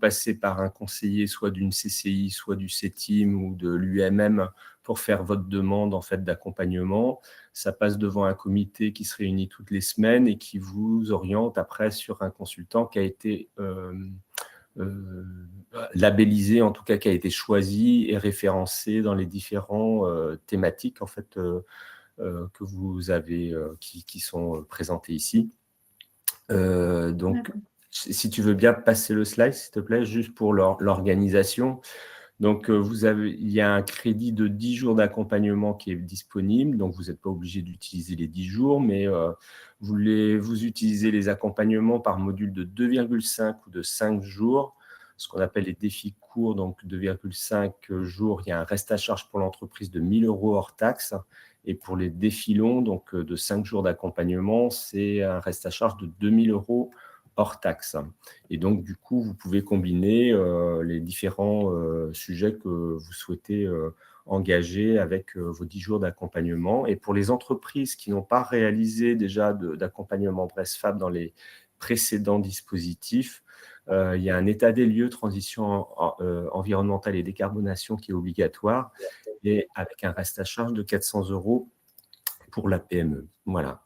passez par un conseiller, soit d'une CCI, soit du CETIM ou de l'UMM pour faire votre demande en fait d'accompagnement. Ça passe devant un comité qui se réunit toutes les semaines et qui vous oriente après sur un consultant qui a été labellisé, en tout cas qui a été choisi et référencé dans les différents thématiques en fait que vous avez, qui sont présentées ici. Donc, si tu veux bien passer le slide, s'il te plaît, juste pour l'organisation. Donc, il y a un crédit de 10 jours d'accompagnement qui est disponible. Donc, vous n'êtes pas obligé d'utiliser les 10 jours, mais vous utilisez les accompagnements par module de 2,5 ou de 5 jours, ce qu'on appelle les défis courts. Donc, 2,5 jours, il y a un reste à charge pour l'entreprise de 1 000 € hors taxe. Et pour les défis longs, donc de 5 jours d'accompagnement, c'est un reste à charge de 2 000 € hors taxe. Et donc, du coup, vous pouvez combiner les différents sujets que vous souhaitez engager avec vos 10 jours d'accompagnement. Et pour les entreprises qui n'ont pas réalisé déjà d'accompagnement BriceFab dans les précédents dispositifs, il y a un état des lieux, transition environnementale et décarbonation qui est obligatoire et avec un reste à charge de 400 € pour la PME. Voilà.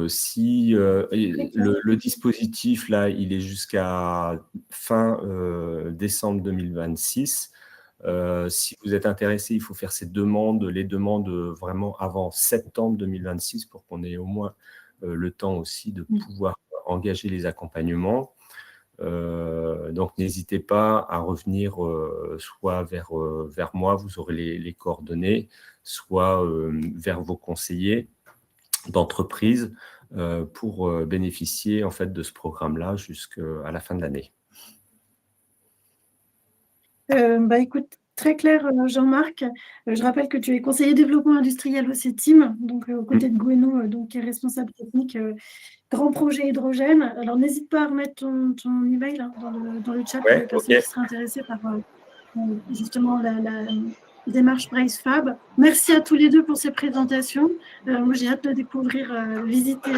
Si le dispositif là, il est jusqu'à fin décembre 2026. Si vous êtes intéressé, il faut faire les demandes vraiment avant septembre 2026 pour qu'on ait au moins le temps aussi de pouvoir engager les accompagnements. Donc, n'hésitez pas à revenir soit vers moi, vous aurez les coordonnées, soit vers vos conseillers d'entreprise pour bénéficier en fait de ce programme-là jusqu'à la fin de l'année. Écoute, très clair, Jean-Marc. Je rappelle que tu es conseiller développement industriel au CETIM, donc aux côtés de Gwenon, qui est responsable technique grand projet hydrogène. Alors, n'hésite pas à remettre ton email hein, dans le chat pour les personnes qui seraient intéressées par justement démarche BraceFab. Merci à tous les deux pour ces présentations. Moi, j'ai hâte de découvrir, visiter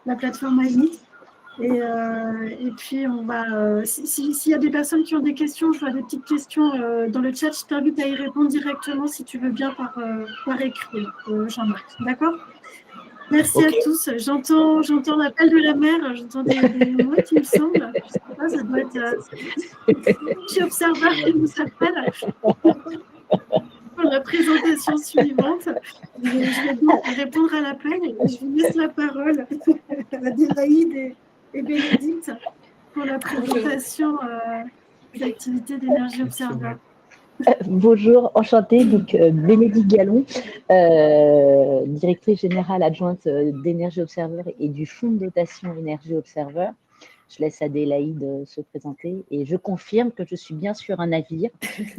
la plateforme iMeet. Et puis, on va, s'il y a des personnes qui ont des questions, je vois des petites questions dans le chat, je t'invite à y répondre directement si tu veux bien par écrit, Jean-Marc. D'accord? Merci à tous. J'entends l'appel de la mer, j'entends des mouettes, il me semble. Je ne sais pas, ça doit être Energy Observer qui nous appelle pour la présentation suivante. Je vais donc répondre à l'appel et je vous laisse la parole à Adélaïde et Bénédicte pour la présentation des activités d'Energy Observer. Bonjour, enchantée. Donc, Bénédicte Gallon, directrice générale adjointe d'Energy Observer et du fonds de dotation Energy Observer. Je laisse Adélaïde se présenter et je confirme que je suis bien sur un navire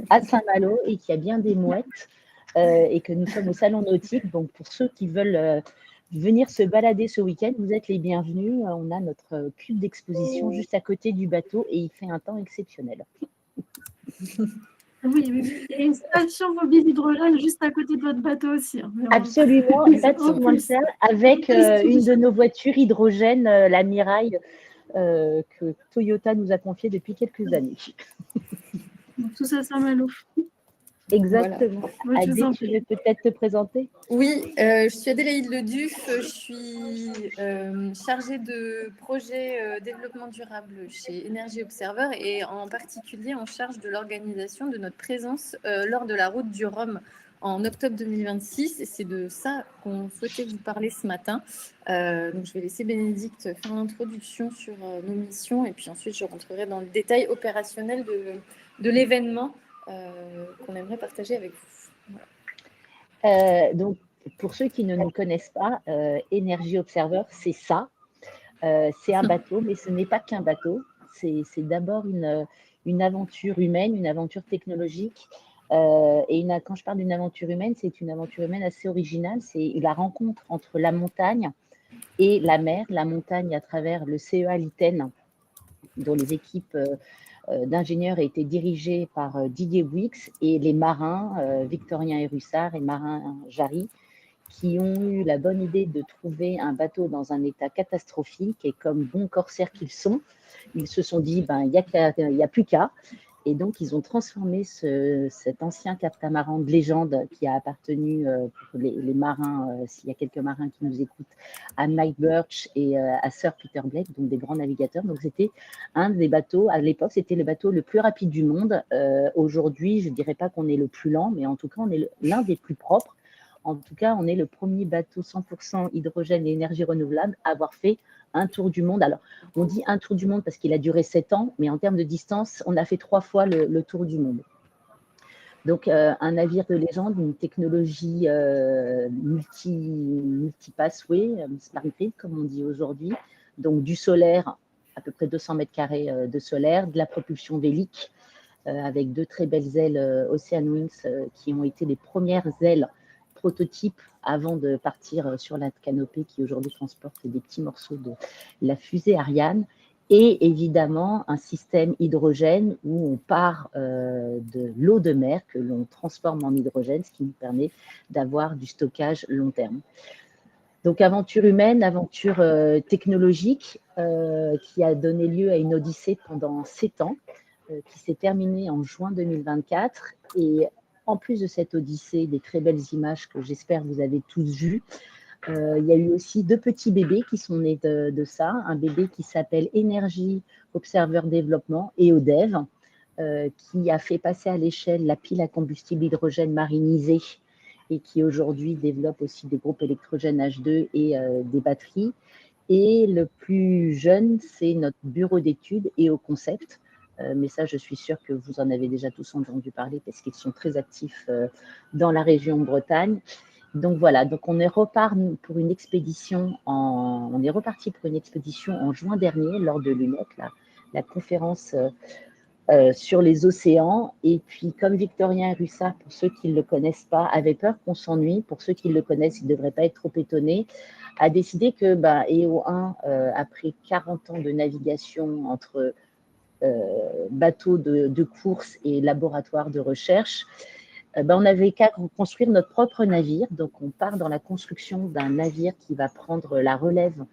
à Saint-Malo et qu'il y a bien des mouettes et que nous sommes au salon nautique. Donc, pour ceux qui veulent venir se balader ce week-end, vous êtes les bienvenus. On a notre cube d'exposition juste à côté du bateau et il fait un temps exceptionnel. Oui. Et une station mobile hydrogène juste à côté de votre bateau aussi. Hein. Absolument, pas de loin de ça, avec une de nos voitures hydrogène, la Mirai, que Toyota nous a confiée depuis quelques années. Donc, tout ça, Saint-Malo. Exactement. Voilà. Adé, tu veux peut-être te présenter? Oui, je suis Adélaïde Leduf, je suis chargée de projet développement durable chez Energy Observer et en particulier en charge de l'organisation de notre présence lors de la route du Rhum en octobre 2026. Et c'est de ça qu'on souhaitait vous parler ce matin. Donc je vais laisser Bénédicte faire l'introduction sur nos missions et puis ensuite je rentrerai dans le détail opérationnel de l'événement qu'on aimerait partager avec vous. Voilà. Donc, pour ceux qui ne nous connaissent pas, Energy Observer, c'est ça. C'est un bateau, mais ce n'est pas qu'un bateau. C'est d'abord une aventure humaine, une aventure technologique. Et quand je parle d'une aventure humaine, c'est une aventure humaine assez originale. C'est la rencontre entre la montagne et la mer. La montagne à travers le CEA Liten, dont les équipes d'ingénieurs a été dirigée par Didier Bouix et les marins Victorien Hérussard et Marin Jarry qui ont eu la bonne idée de trouver un bateau dans un état catastrophique et comme bons corsaires qu'ils sont, ils se sont dit il n'y a plus qu'à. Et donc, ils ont transformé cet ancien catamaran de légende qui a appartenu, pour les marins, s'il y a quelques marins qui nous écoutent, à Mike Birch et à Sir Peter Blake, donc des grands navigateurs. Donc, c'était un des bateaux, à l'époque, c'était le bateau le plus rapide du monde. Aujourd'hui, je ne dirais pas qu'on est le plus lent, mais en tout cas, on est l'un des plus propres. En tout cas, on est le premier bateau 100% hydrogène et énergie renouvelable à avoir fait un tour du monde. Alors, on dit un tour du monde parce qu'il a duré 7 ans, mais en termes de distance, on a fait 3 fois le tour du monde. Donc, un navire de légende, une technologie multi-passway, smart grid, comme on dit aujourd'hui. Donc, du solaire, à peu près 200 mètres carrés de solaire, de la propulsion vélique, avec 2 très belles ailes Ocean Wings qui ont été les premières ailes prototype avant de partir sur la canopée qui aujourd'hui transporte des petits morceaux de la fusée Ariane et évidemment un système hydrogène où on part de l'eau de mer que l'on transforme en hydrogène, ce qui nous permet d'avoir du stockage long terme. Donc aventure humaine, aventure technologique qui a donné lieu à une odyssée pendant 7 ans qui s'est terminée en juin 2024 et en plus de cette odyssée, des très belles images que j'espère vous avez tous vues, il y a eu aussi 2 petits bébés qui sont nés de ça. Un bébé qui s'appelle Energy Observer Développement, EODEV, qui a fait passer à l'échelle la pile à combustible hydrogène marinisée et qui aujourd'hui développe aussi des groupes électrogènes H2 et des batteries. Et le plus jeune, c'est notre bureau d'études EOConcept. Mais ça, je suis sûre que vous en avez déjà tous entendu parler parce qu'ils sont très actifs dans la région Bretagne. Donc voilà, donc on est reparti pour une expédition en juin dernier lors de l'UNEC, la conférence sur les océans. Et puis comme Victorien Hérussard, pour ceux qui ne le connaissent pas, avait peur qu'on s'ennuie, pour ceux qui le connaissent, ils ne devraient pas être trop étonnés, a décidé que EO1, après 40 ans de navigation entre bateaux de course et laboratoires de recherche, On n'avait qu'à construire notre propre navire. Donc, on part dans la construction d'un navire qui va prendre la relève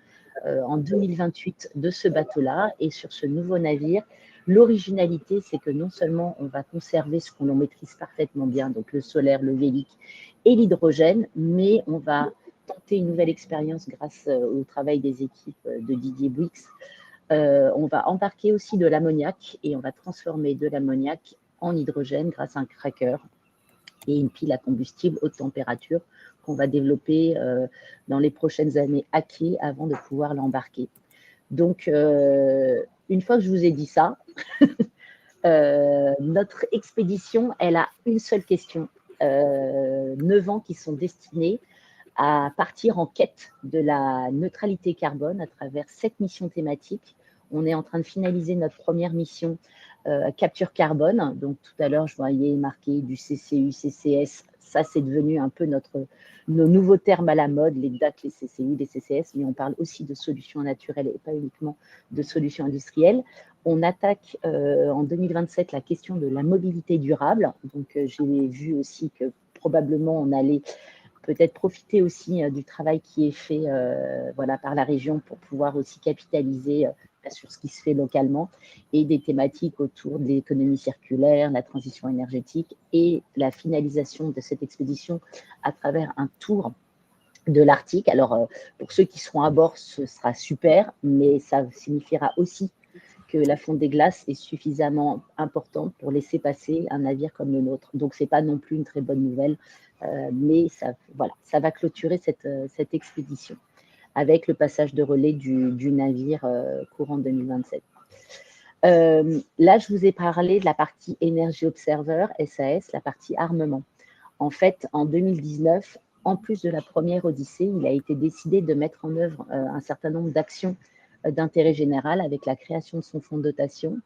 en 2028 de ce bateau-là. Et sur ce nouveau navire, l'originalité, c'est que non seulement on va conserver ce qu'on maîtrise parfaitement bien, donc le solaire, le vélique et l'hydrogène, mais on va tenter une nouvelle expérience grâce au travail des équipes de Didier Bouix. On va embarquer aussi de l'ammoniac et on va transformer de l'ammoniac en hydrogène grâce à un cracker et une pile à combustible haute température qu'on va développer dans les prochaines années à quai avant de pouvoir l'embarquer. Donc, une fois que je vous ai dit ça, notre expédition, elle a une seule question. 9 ans qui sont destinés à partir en quête de la neutralité carbone à travers 7 missions thématiques. On est en train de finaliser notre première mission capture carbone. Donc, tout à l'heure, je voyais marqué du CCU, CCS. Ça, c'est devenu un peu nos nouveaux termes à la mode, les DAC, les CCU, les CCS, mais on parle aussi de solutions naturelles et pas uniquement de solutions industrielles. On attaque en 2027 la question de la mobilité durable. Donc, j'ai vu aussi que probablement on allait peut-être profiter aussi du travail qui est fait par la région pour pouvoir aussi capitaliser sur ce qui se fait localement et des thématiques autour de l'économie circulaire, la transition énergétique et la finalisation de cette expédition à travers un tour de l'Arctique. Alors, pour ceux qui seront à bord, ce sera super, mais ça signifiera aussi que la fonte des glaces est suffisamment importante pour laisser passer un navire comme le nôtre. Donc, ce n'est pas non plus une très bonne nouvelle, mais ça va clôturer cette expédition avec le passage de relais du navire courant 2027. Là, je vous ai parlé de la partie Energy Observer, SAS, la partie armement. En fait, en 2019, en plus de la première Odyssée, il a été décidé de mettre en œuvre un certain nombre d'actions d'intérêt général avec la création de son fonds de dotation.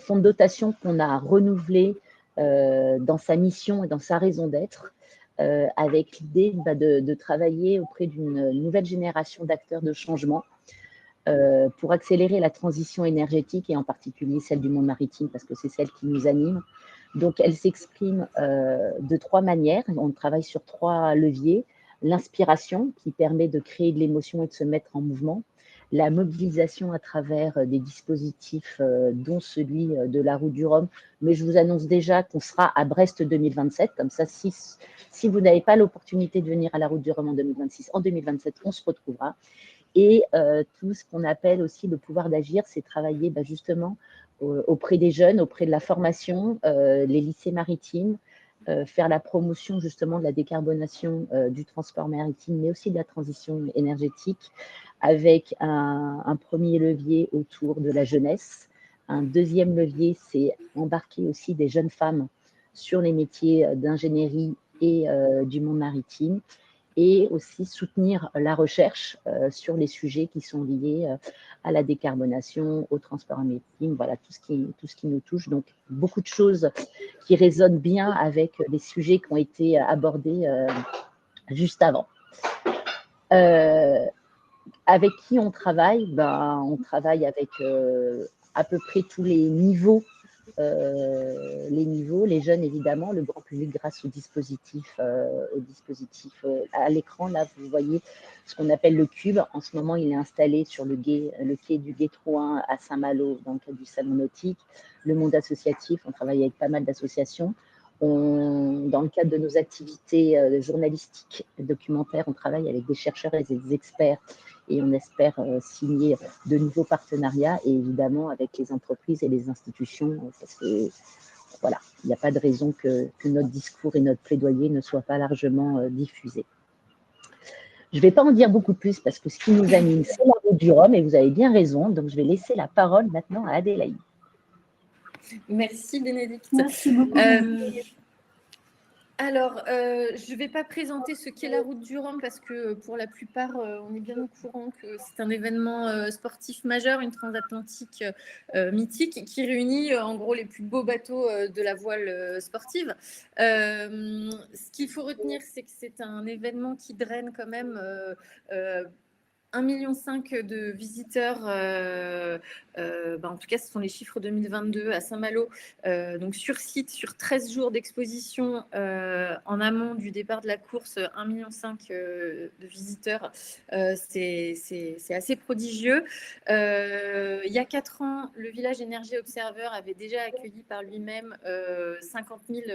Fonds de dotation qu'on a renouvelé dans sa mission et dans sa raison d'être, avec l'idée de travailler auprès d'une nouvelle génération d'acteurs de changement pour accélérer la transition énergétique et en particulier celle du monde maritime parce que c'est celle qui nous anime. Donc, elle s'exprime de 3 manières. On travaille sur 3 leviers. L'inspiration qui permet de créer de l'émotion et de se mettre en mouvement. La mobilisation à travers des dispositifs dont celui de la route du Rhum. Mais je vous annonce déjà qu'on sera à Brest 2027. Comme ça, si vous n'avez pas l'opportunité de venir à la route du Rhum en 2026, en 2027, on se retrouvera. Et tout ce qu'on appelle aussi le pouvoir d'agir, c'est travailler justement auprès des jeunes, auprès de la formation, les lycées maritimes, faire la promotion justement de la décarbonation du transport maritime, mais aussi de la transition énergétique, avec un premier levier autour de la jeunesse. Un deuxième levier, c'est embarquer aussi des jeunes femmes sur les métiers d'ingénierie et du monde maritime, et aussi soutenir la recherche sur les sujets qui sont liés à la décarbonation, au transport maritime, voilà, tout ce qui nous touche. Donc, beaucoup de choses qui résonnent bien avec les sujets qui ont été abordés juste avant. Avec qui on travaille? On travaille avec à peu près tous les niveaux, les jeunes évidemment, le grand public grâce au dispositif à l'écran. Là, vous voyez ce qu'on appelle le cube. En ce moment, il est installé sur le quai du Gué Trouin à Saint-Malo dans le cadre du salon nautique. Le monde associatif, on travaille avec pas mal d'associations. Dans le cadre de nos activités journalistiques et documentaires, on travaille avec des chercheurs et des experts et on espère signer de nouveaux partenariats et évidemment avec les entreprises et les institutions parce que voilà, il n'y a pas de raison que notre discours et notre plaidoyer ne soient pas largement diffusés. Je ne vais pas en dire beaucoup plus parce que ce qui nous anime, c'est la route du Rhum et vous avez bien raison, donc je vais laisser la parole maintenant à Adélaïde. Merci Bénédicte. Merci beaucoup. Alors, je ne vais pas présenter ce qu'est la route du Rhum parce que pour la plupart, on est bien au courant que c'est un événement sportif majeur, une transatlantique mythique qui réunit en gros les plus beaux bateaux de la voile sportive. Ce qu'il faut retenir, c'est que c'est un événement qui draine quand même 1,5 million de visiteurs, en tout cas ce sont les chiffres 2022 à Saint-Malo, donc sur site, sur 13 jours d'exposition en amont du départ de la course, 1,5 million de visiteurs, c'est assez prodigieux. Il y a 4 ans, le village Énergie Observer avait déjà accueilli par lui-même 50 000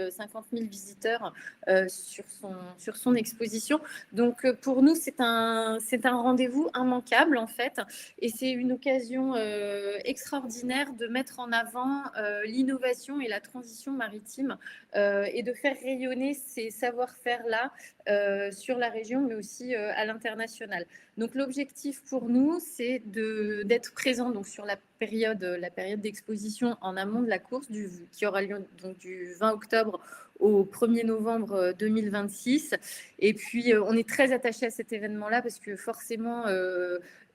visiteurs sur son exposition. Donc pour nous, c'est un rendez-vous immanquable en fait, et c'est une occasion extraordinaire de mettre en avant l'innovation et la transition maritime et de faire rayonner ces savoir-faire-là sur la région, mais aussi à l'international. Donc l'objectif pour nous, c'est d'être présent donc, sur la période d'exposition en amont de la course qui aura lieu donc, du 20 octobre au 1er novembre 2026. Et puis, on est très attaché à cet événement-là parce que forcément,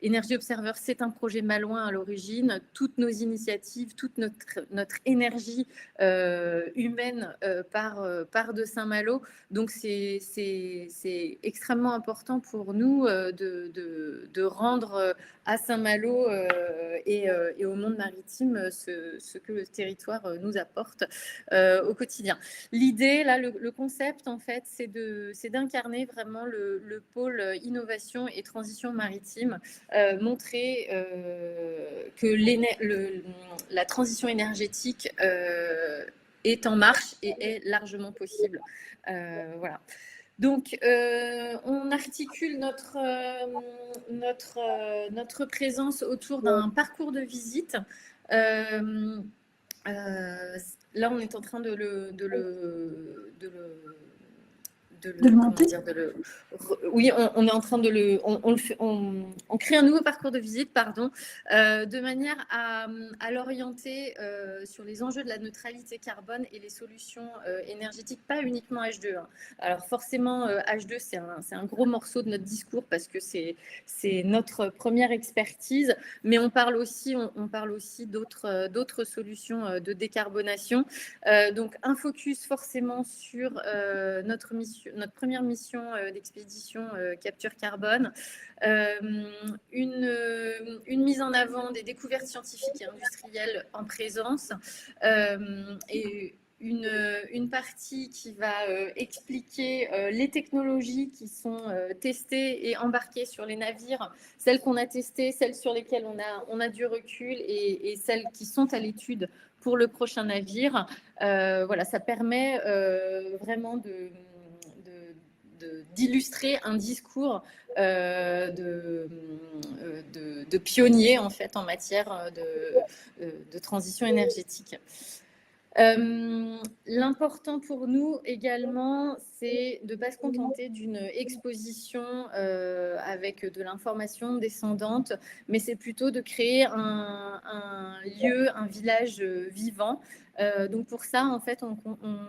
Énergie Observer, c'est un projet malouin à l'origine. Toutes nos initiatives, toute notre énergie humaine part de Saint-Malo. Donc, c'est extrêmement important pour nous de rendre à Saint-Malo et au monde maritime ce que le territoire nous apporte au quotidien. L'idée, là, le concept, en fait, c'est d'incarner vraiment le pôle innovation et transition maritime, montrer que la transition énergétique est en marche et est largement possible. Voilà. Donc, on articule notre présence autour d'un parcours de visite. Là, on est en train de le monter. Oui, on est en train de on crée un nouveau parcours de visite, de manière à l'orienter sur les enjeux de la neutralité carbone et les solutions énergétiques, pas uniquement H2. Alors forcément, H2, c'est un gros morceau de notre discours parce que c'est notre première expertise, mais on parle aussi d'autres solutions de décarbonation. Donc un focus forcément sur notre première mission d'expédition capture carbone, une mise en avant des découvertes scientifiques et industrielles en présence, et une partie qui va expliquer les technologies qui sont testées et embarquées sur les navires, celles qu'on a testées, celles sur lesquelles on a du recul et celles qui sont à l'étude pour le prochain navire. Voilà, ça permet vraiment d'illustrer un discours de pionnier en fait en matière de transition énergétique. L'important pour nous également, c'est de ne pas se contenter d'une exposition avec de l'information descendante, mais c'est plutôt de créer un lieu, un village vivant. Donc pour ça, en fait, on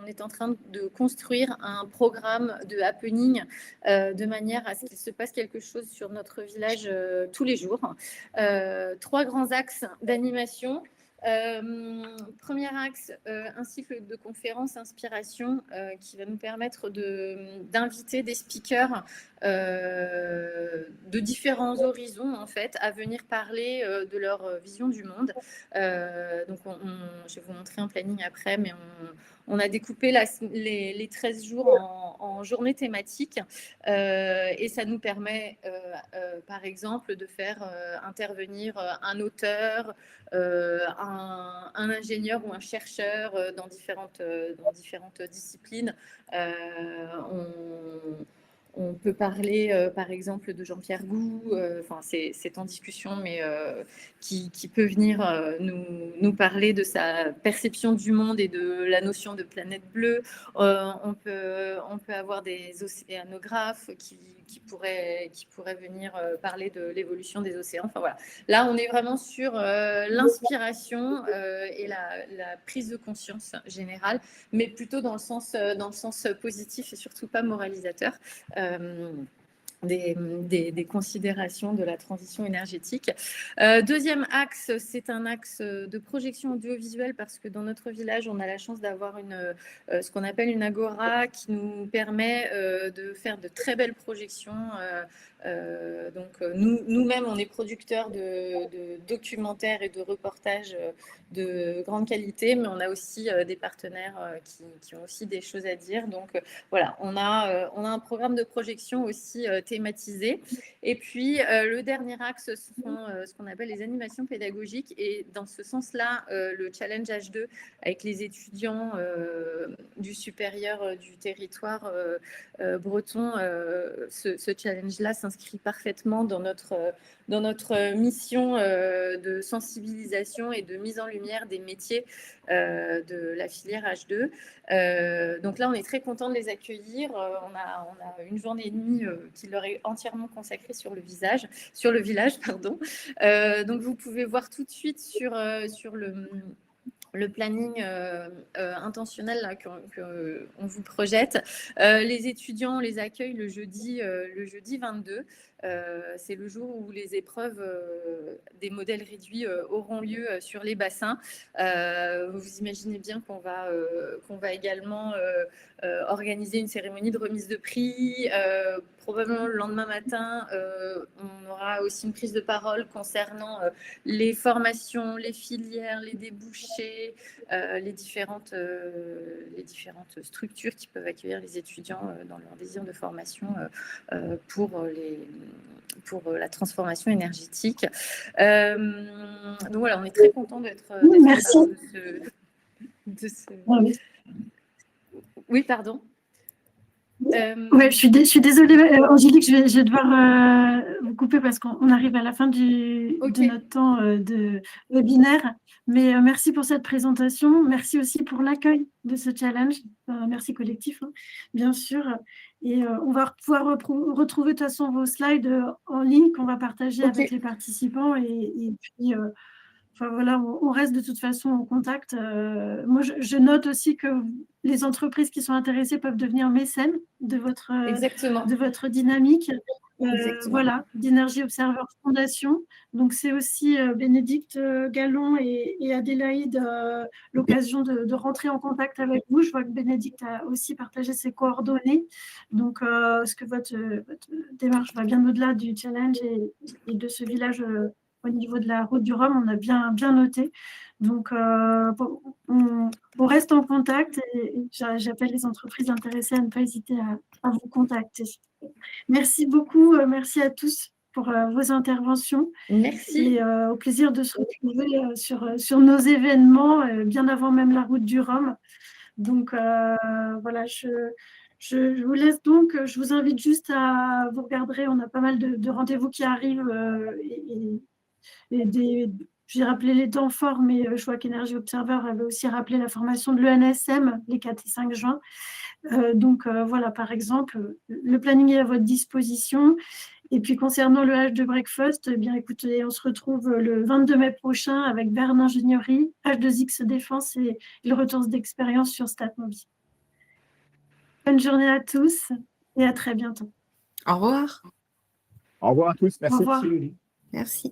est en train de construire un programme de happening de manière à ce qu'il se passe quelque chose sur notre village tous les jours. 3 grands axes d'animation. Premier axe, un cycle de conférences inspiration qui va nous permettre d'inviter des speakers de différents horizons en fait à venir parler de leur vision du monde. Donc je vais vous montrer un planning après, mais on a découpé les 13 jours en journées thématiques et ça nous permet par exemple de faire intervenir un auteur, un ingénieur ou un chercheur dans différentes disciplines. On peut parler, par exemple, de Jean-Pierre Gou, c'est en discussion, mais qui peut venir nous parler de sa perception du monde et de la notion de planète bleue. On peut avoir des océanographes qui pourraient venir parler de l'évolution des océans. Enfin, voilà. Là, on est vraiment sur l'inspiration et la prise de conscience générale, mais plutôt dans le sens positif et surtout pas moralisateur. Des considérations de la transition énergétique. Deuxième axe, c'est un axe de projection audiovisuelle parce que dans notre village, on a la chance d'avoir ce qu'on appelle une agora qui nous permet de faire de très belles projections Nous-mêmes, on est producteurs de documentaires et de reportages de grande qualité, mais on a aussi des partenaires qui ont aussi des choses à dire. Donc voilà, on a un programme de projection aussi thématisé. Et puis le dernier axe, ce sont ce qu'on appelle les animations pédagogiques. Et dans ce sens-là, le challenge H2 avec les étudiants du supérieur du territoire breton, ce challenge-là s'inscrit parfaitement dans notre mission de sensibilisation et de mise en lumière des métiers de la filière H2. Donc là, on est très content de les accueillir. On a une journée et demie qui leur est entièrement consacrée sur le village, pardon. Donc vous pouvez voir tout de suite sur le planning intentionnel qu'on vous projette. Les étudiants, on les accueille le jeudi 22. C'est le jour où les épreuves des modèles réduits auront lieu sur les bassins. Vous imaginez bien qu'on va également organiser une cérémonie de remise de prix. Probablement le lendemain matin, on aura aussi une prise de parole concernant les formations, les filières, les débouchés, les différentes structures qui peuvent accueillir les étudiants dans leur désir de formation pour la transformation énergétique. Donc voilà, on est très content d'être Merci. Oui, pardon. Ouais, je suis désolée, Angélique, je vais devoir vous couper parce qu'on arrive à la fin de notre temps de webinaire. Mais merci pour cette présentation. Merci aussi pour l'accueil de ce challenge. Merci collectif, hein, bien sûr. Et on va pouvoir retrouver de toute façon vos slides en ligne qu'on va partager avec les participants. Et puis, enfin, voilà, on reste de toute façon en contact. Moi, je note aussi que les entreprises qui sont intéressées peuvent devenir mécènes de votre dynamique. Voilà, d'Energy Observer Foundation. Donc, c'est aussi Bénédicte Gallon et Adélaïde l'occasion de rentrer en contact avec vous. Je vois que Bénédicte a aussi partagé ses coordonnées. Donc, ce que votre démarche va bien au-delà du challenge et de ce village au niveau de la route du Rhum, on a bien noté. Donc, on reste en contact et j'appelle les entreprises intéressées à ne pas hésiter à vous contacter. Merci beaucoup, merci à tous pour vos interventions. Merci. Et au plaisir de se retrouver sur nos événements, bien avant même la route du Rhum. Donc, voilà, je vous laisse donc. Je vous invite juste à vous regarder. On a pas mal de rendez-vous qui arrivent j'ai rappelé les temps forts, mais je vois qu'Energy Observer avait aussi rappelé la formation de l'ENSM les 4 et 5 juin. Donc voilà, par exemple, le planning est à votre disposition. Et puis concernant le H2 Breakfast, eh bien écoutez, on se retrouve le 22 mai prochain avec Verne Ingénierie, H2X Défense et le retour d'expérience sur StatMobi. Bonne journée à tous et à très bientôt. Au revoir. Au revoir à tous. Merci. Au revoir. Merci.